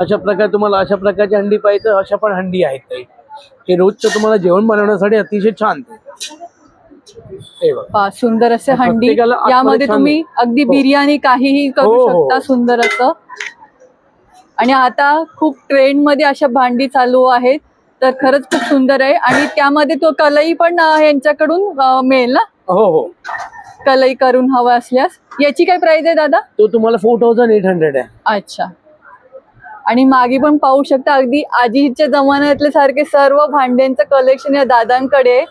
अशा प्रकारे तुम्हाला अशा प्रकारची हंडी पाहिजे अशा पण हंडी आहेत ताई. हे रोजचं तुम्हाला जेवण बनवण्यासाठी अतिशय छान. सुंदर असे हंडी. यामध्ये तुम्ही अगदी बिर्याणी काहीही करू शकता. सुंदर असं. आणि आता खूप ट्रेंड मध्ये अशा भांडी चालू आहेत. तर खरंच खूप सुंदर आहे. आणि त्यामध्ये तो कलई पण यांच्याकडून मिळेल ना? हो हो. कलई करून हवा असल्यास. याची काय प्राइस आहे दादा? तो तुम्हाला 4800 आहे. अच्छा. आणि मागे पण पाहू शकता अगदी आजीच्या जमान्यातले सारखे सर्व भांड्यांचं कलेक्शन या दादांकडे.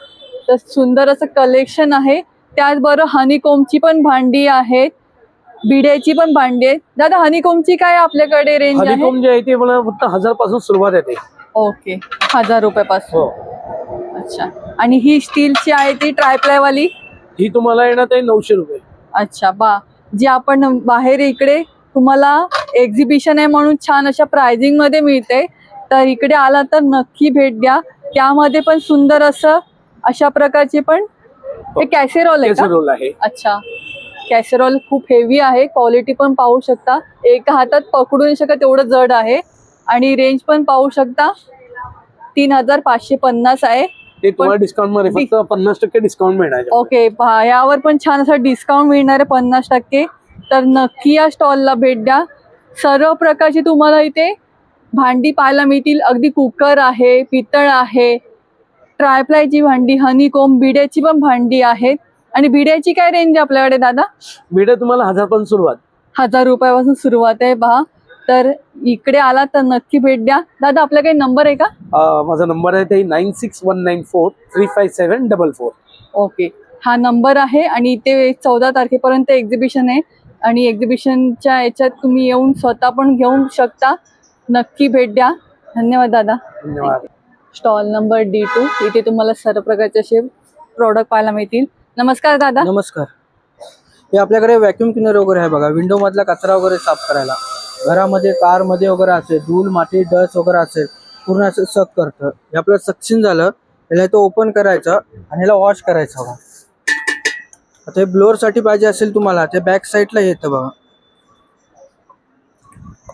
तर सुंदर असं कलेक्शन आहे. त्याचबरोबर हनीकोमची पण भांडी आहेत, बिड्याची पण भांडी आहेत. दादा हनीकोमची काय आपल्याकडे रेंज आहे? हनीकोम जे आहे ते मला फक्त 1000 पासून सुरुवात आहे. ओके, 1000 रुपयापासून. अच्छा. आणि ही स्टीलची आहे ती ट्रायप्लाय वाली? ही तुम्हाला येणार आहे 900 रुपये. अच्छा. जी आपण बाहेर इकडे तुम्हाला एक्झिबिशन आहे म्हणून छान अशा प्राइसिंग मध्ये मिळते. तर इकडे आला तर नक्की भेट द्या. त्यामध्ये पण सुंदर असं अशा प्रकारचे पण हे कॅसेरोल आहे का? कॅसेरोल आहे. अच्छा. कॅसेरोल खूप हेवी आहे. क्वालिटी पण पाहू शकता. एका हातात पकडू नाही शकत एवढं जड आहे. आणि रेंज पण पाहू शकता 3550 आहे. ते तुम्हाला डिस्काउंट मध्ये फक्त 50% डिस्काउंट मिळणार. ओके. यावर पण छान असं डिस्काउंट मिळणार आहे 50%. तर नक्की या स्टॉलला भेट द्या. सर्व प्रकारची तुम्हाला इथे भांडी पाहायला मिळतील. अगदी कुकर आहे, पितळ आहे, ट्रायप्लायची भांडी, हनीकोम, बिड्याची पण भांडी आहेत. आणि बिड्याची काय रेंज आपल्याकडे दादा? बिड्या तुम्हाला 1000 पासून सुरुवात. 1000 रुपयापासून सुरुवात आहे. पहा. तर इकडे आला तर नक्की भेट द्या. दादा आपला काही नंबर आहे का? माझा नंबर आहे ते 9619435744. ओके. हा नंबर आहे. आणि इथे 14 तारखेपर्यंत एक्झिबिशन आहे. आणि एक्झिबिशनच्या याच्यात तुम्ही येऊन स्वतः पण घेऊ शकता. नक्की भेट द्या. धन्यवाद दादा. धन्यवाद. Stall number D2. इथे तुम्हाला सर्व प्रकारचे असे प्रोडक्ट पाहायला मिळतील. नमस्कार दादा. नमस्कार. हे आपल्याकडे व्हॅक्युम क्लिनर वगैरे आहे बघा. विंडो मधला कचरा वगैरे साफ करायला, घरामध्ये कारमध्ये वगैरे असेल धूळ माती डस्ट वगैरे असेल पूर्ण असं सक करतं. हे आपलं सक्शन झालं. याला तो ओपन करायचं आणि याला वॉश करायचं बघा. आता हे ब्लोअर साठी पाहिजे असेल तुम्हाला ते बॅक साईडला येतं बघा.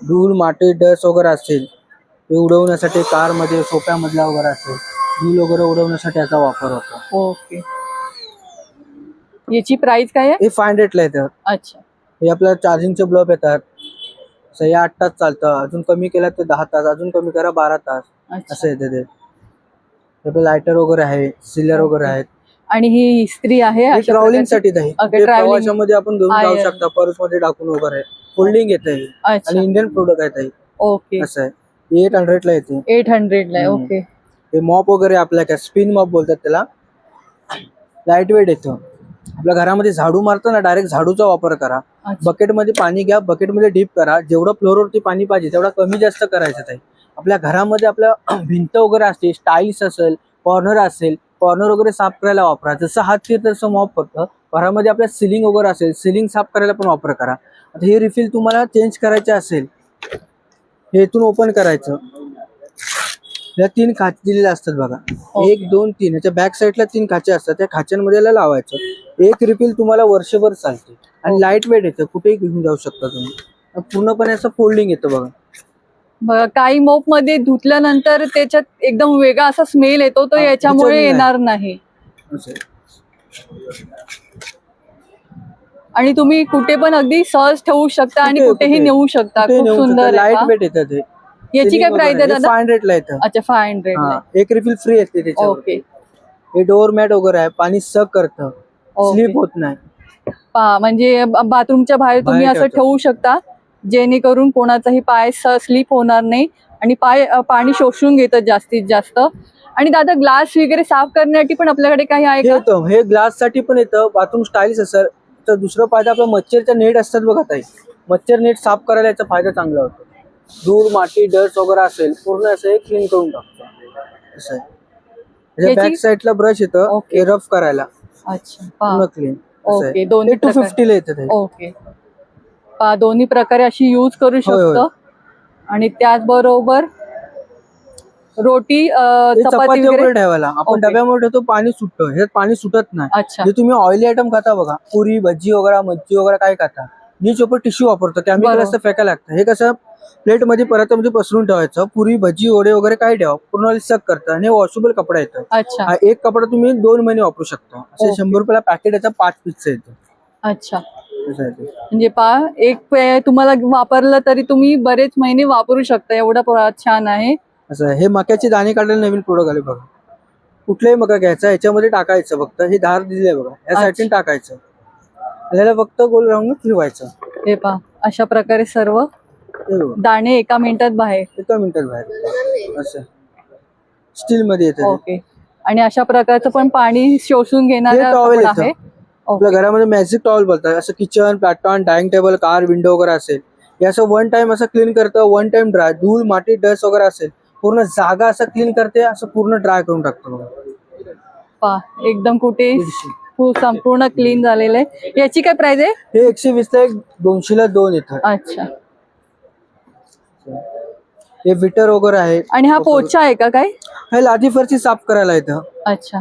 धूळ माती डस्ट वगैरे असेल ते उडवण्यासाठी, कारमध्ये सोफ्यामधला वगैरे असेल धूळ वगैरे उडवण्यासाठी याचा वापर होतो. ओके. याची प्राइस काय आहे? हे 500 ला येतं. अच्छा. हे आपल्या चार्जिंगचे बल्ब येतात. हे 8 तास चालतं. अजून कमी केलं तर 10 तास, अजून कमी करा 12 तास असं येतं ते. लायटर वगैरे आहे, सिलर वगैरे आहेत. आणि ही इस्त्री आहे अशा ट्रॅव्हलिंग प्रकारची. साठी आहे. Okay, ते travelling. प्रवासामध्ये आपण घेऊन जाऊ आहे. शकता, पर्स मध्ये टाकून वगैरे. फोल्डिंग येते अच्छा. आणि इंडियन प्रोडक्ट आहे ताई. ओके. असं आहे. 800 ला येते. 800 ला आहे. हम्म. ओके. हे मॉप वगैरे आपल्या स्पिन मॉप बोलतात त्याला. लाईट वेट येतं. आपल्या घरामध्ये झाडू मारताना डायरेक्ट झाडूचा वापर करा. अच्छा. बकेटमध्ये पाणी घ्या, बकेटमध्ये डीप करा. जेवढं फ्लोअरवरती पाणी पाहिजे तेवढा कमी जास्त करायचं ताई. आपल्या घरामध्ये आपल्या भिंत वगैरे असते, स्टाईल्स असेल, कॉर्नर असेल, कॉर्नर वगैरे साफ करायला वापरा. जसं हात फिरतं तसं मॉप करतं. घरामध्ये आपल्या सिलिंग वगैरे असेल, सिलिंग साफ करायला पण वापर करा. आता हे रिफिल तुम्हाला चेंज करायचे असेल, हे इथून ओपन करायचं. या 3 खाचे दिलेले असतात बघा. 1 2 3 याच्या बॅक साईडला 3 खाचे असतात. त्या खाच्यांमध्ये याला लावायचं. एक रिफिल तुम्हाला वर्षभर चालते आणि लाईट वेट येतं. कुठेही घेऊन जाऊ शकता तुम्ही. पूर्णपणे असं फोल्डिंग येतं बघा. बघा काही मोप मध्ये धुतल्यानंतर त्याच्यात एकदम वेगळा असा स्मेल येतो, तो याच्यामुळे नाही. येणार नाही. असं आहे. आणि तुम्ही कुठे पण अगदी सहज ठेवू शकता आणि कुठेही नेऊ शकता. खूप सुंदर आहे. लाईट पहा. वेट येतं ते. याची काय प्राइस आहे दादा? 500 ला येतं. अच्छा 500 ला. हा, एक रिफिल फ्री येते त्याच्यावर. ओके. हे डोअर मॅट वगैरे आहे. पाणी सक करतं, स्लिप होत नाही. पहा म्हणजे बाथरूमच्या बाहेर तुम्ही बाहेर असं ठेवतो. ठेवू शकता, जेणेकरून कोणाचाही पाय स्लिप होणार नाही आणि पाणी शोषून घेतं जास्तीत जास्त. आणि दादा ग्लास वगैरे साफ करण्यासाठी पण आपल्याकडे काही आहे हे का? येतं. हे ग्लास साठी पण येतं. बाथरूम स्टाईल्स असेल तर दुसरं फायदा आपला मच्छरच्या नेट असतात बघा ताई. मच्छर नेट साफ करायला याचा फायदा चांगला होतो. धूळ माती डस्ट वगैरे असेल पूर्ण असं हे क्लीन करून टाकतो. असं आहे. त्याच्या बॅक साईडला ब्रश येतं, हे रफ करायला. अच्छा पूर्ण क्लीन. ओके. दोन्ही 250 ला येतं ते. ओके. पहा दोन्ही प्रकारे अशी यूज करू शकतो. आणि त्याचबरोबर रोटी हे चपाती चपाती वगैरे वगैरे ठेवायला आपण ओके. डब्यामध्ये ठेवतो, पाणी सुटतं. ह्यात पाणी सुटत नाही. अच्छा. जे तुम्ही ऑइली आयटम खाता बघा, पुरी भजी वगैरे मच्छी वगैरे काय खाता, न्यूजपेपर टिश्यू वापरतो. केमिकल बरोबर. असतं फेकायला लागतं. हे कसं प्लेट मध्ये परतामध्ये पसरून ठेवायचं. पुरी भजी वडे वगैरे काय ठेवा, पूर्ण सक करतं आणि वॉशेबल कपडा येतं. अच्छा. हा एक कपडा तुम्ही 2 महिने वापरू शकता. असे ओके. 100 रुपयाला पॅकेट याचा 5 पीसचं येतं. अच्छा. असं आहे ते. म्हणजे पहा एक तुम्हाला वापरलं तरी तुम्ही बरेच महिने वापरू शकता. एवढा छान आहे. असं आहे. हे मक्याचे दाणे काढलेले नवीन प्रोडक्ट आले बघा. कुठलाही मका घ्यायचा, ह्याच्यामध्ये टाकायचं फक्त. हे धार दिले बघा, या साईडने टाकायचं. याला फक्त गोल राऊंड फिरवायचं. हे पहा अशा प्रकारे सर्व हे बघा. दाणे 1 मिनिटात बाहेर. 1 मिनिटात बाहेर. असं स्टील मध्ये येतं. ओके. आणि अशा प्रकारचं पण पाणी शोषून हे घेणारं टॉवेल कपडा आहे. येतं. आपल्या घरामध्ये मॅजिक टॉवेल बोलतात. असं kitchen platform dining table car window वगैरे असेल, हे असं 1 टाइम असं क्लीन करतं. 1 टाइम ड्राय. धूळ माती डस्ट वगैरे असेल पूर्ण जागा असं क्लीन करते, असं पूर्ण ड्राय करून टाकतो. पहा एकदम कुठे संपूर्ण क्लीन झालेलं आहे. याची काय प्राइस आहे? हे 120 ला 1, 200 ला 2 येतात. अच्छा. हे विटर वगैरे आहे. आणि हा पोछा आहे का काय? हे लादी फरशी साफ करायला येतं. अच्छा.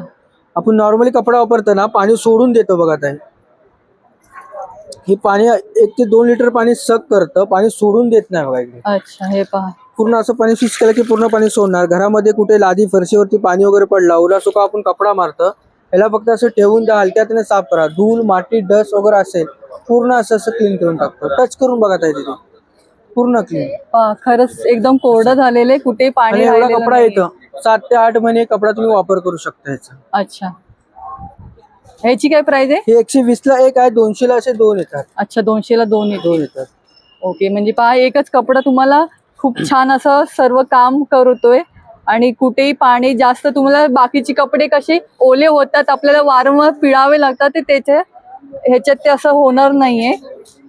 आपण नॉर्मली कपडा वापरतो ना, पाणी सोडून देतो बघा ताई. हे पाणी 1 ते 2 लिटर पाणी सक करतं, पाणी सोडून देत नाही बघा इकडे. अच्छा. हे पहा पूर्ण असं पाणी स्विच केलं की पूर्ण पाणी सोडणार. घरामध्ये कुठे लादी फरशीवरती पाणी वगैरे पडला, ओला सुका आपण कपडा मारतो, याला फक्त असं ठेवून द्या, हलक्याने साफ करा. धूळ माती डस्ट वगैरे असेल पूर्ण असं क्लीन करून टाकतो. टच करून बघा ताई तिथे पूर्ण क्लीन. पहा खरंच एकदम कोरडं झालेले, कुठे पाणी एवढा राहिलेलं कपडा नाहीये. येतं. 7 ते 8 महिने कपडा तुम्ही वापर करू शकता याचा. अच्छा. ह्याची काय प्राइस आहे? हे 120 ला 1 आहे, 200 ला असे 2 येतात. अच्छा 200 ला 2 येतात. ओके. म्हणजे पहा एकच कपडा तुम्हाला खूप छान असं सर्व काम करतोय. आणि कुठेही पाणी जास्त तुम्हाला बाकीचे कपडे कसे ओले होतात, आपल्याला वारंवार पिळावे लागतात, ते त्याच्या ह्याच्यात ते असं होणार नाहीये.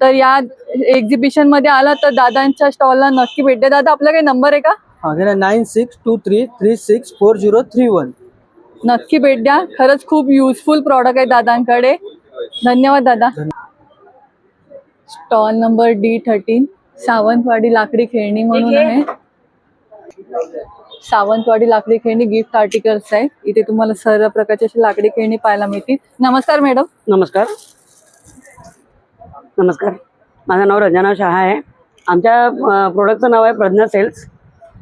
तर या एक्झिबिशन मध्ये आला तर दादांच्या स्टॉलला नक्की भेट द्या. दादा आपला काही नंबर आहे का? 9623364031. नक्की भेट द्या. खरंच खूप युजफुल प्रॉडक्ट आहे दादांकडे. धन्यवाद दादा. स्टॉल नंबर D13 सावंतवाडी लाकडी खेळणी म्हणून आहे. सावंतवाडी लाकडी खेळणी गिफ्ट आर्टिकल्स आहे. इथे तुम्हाला सर्व प्रकारची अशी लाकडी खेळणी पाहायला मिळतील. नमस्कार मॅडम. नमस्कार. नमस्कार. माझं नाव रंजना शहा आहे. आमच्या प्रोडक्टचं नाव आहे प्रज्ञा सेल्स.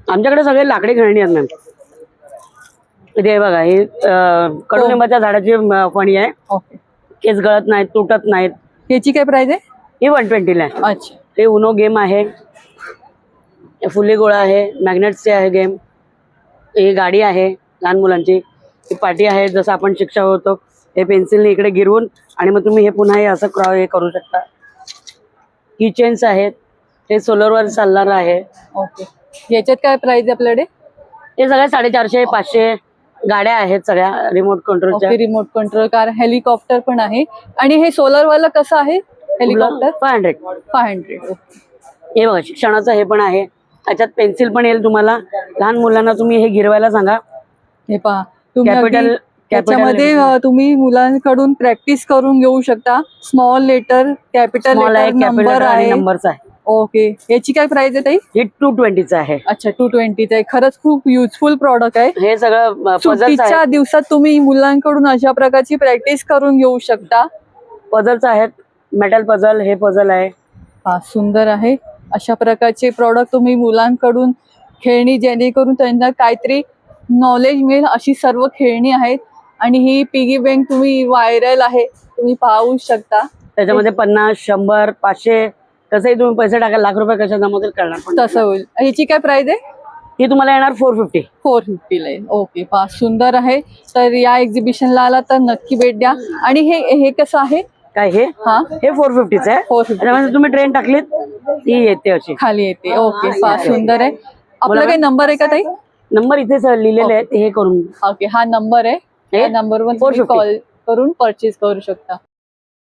आमच्याकडे सगळे लाकडी खेळणी आहेत मॅम. इथे बघा, ही कडुलिंबाच्या झाडाची फणी आहे. केस गळत नाहीत, तुटत नाहीत. याची काय प्राइस आहे? ही 120 ला आहे. अच्छा. हे उनो गेम आहे, फुल्ली गोळा आहे, मॅग्नेट्सचे आहे गेम. ही गाडी आहे लहान मुलांची. ही पाटी आहे, जसं आपण शिक्षा होतो हे पेन्सिलने इकडे गिरवून आणि मग तुम्ही हे पुन्हा हे असं हे करू शकता. किचन्स आहेत, हे सोलरवर चालणार आहे. ओके, याच्यात काय प्राइस आहे आपल्याकडे? हे सगळे 450 500 गाड्या आहेत सगळ्या रिमोट कंट्रोलच्या. रिमोट कंट्रोल कार, हेलिकॉप्टर पण आहे. आणि हे सोलर वाला कसं आहे हेलिकॉप्टर? 500. हे बघा शिक्षणाचं हे पण आहे. त्याच्यात पेन्सिल पण येईल तुम्हाला. लहान मुलांना तुम्ही हे गिरवायला सांगा. हे पहा, तुम्ही कॅपिटल त्याच्यामध्ये तुम्ही मुलांकडून प्रॅक्टिस करून घेऊ शकता. Small letter, capital letter, number आहे. नंबरचा आहे. ओके, याची काय प्राइस आहे ताई? हे 220 आहे. अच्छा, 220 आहे. खरंच खूप युजफुल प्रॉडक्ट आहे. हे सगळं सुट्टीच्या दिवसात तुम्ही मुलांकडून अशा प्रकारची प्रॅक्टिस करून घेऊ शकता. पझल्स आहेत, मेटल पझल, हे पझल आहे. हा, सुंदर आहे. अशा प्रकारचे प्रॉडक्ट तुम्ही मुलांकडून खेळणी, जेणेकरून त्यांना काहीतरी नॉलेज मिळेल अशी सर्व खेळणी आहेत. आणि ही पिगी बँक तुम्ही व्हायरल आहे, तुम्ही पाहू शकता. त्याच्यामध्ये 50 100 500 कसंही तुम्ही पैसे टाका, लाख रुपये कशा जमा करणार पण तसं होईल. याची काय प्राइस आहे? ही तुम्हाला येणार 450 ला. ओके, पहा सुंदर आहे. तर या एक्झिबिशनला आला तर नक्की भेट द्या. आणि हे कसं आहे काय? हे 450 आहे. 450 तुम्ही ट्रेन टाकलीत ती येते अशी खाली येते. ओके, पहा सुंदर आहे. आपला काही नंबर आहे का ताई? नंबर इथे लिहिलेले आहेत, हे करून. ओके, हा नंबर आहे. या नंबरवर कॉल करून परचेस करू शकता.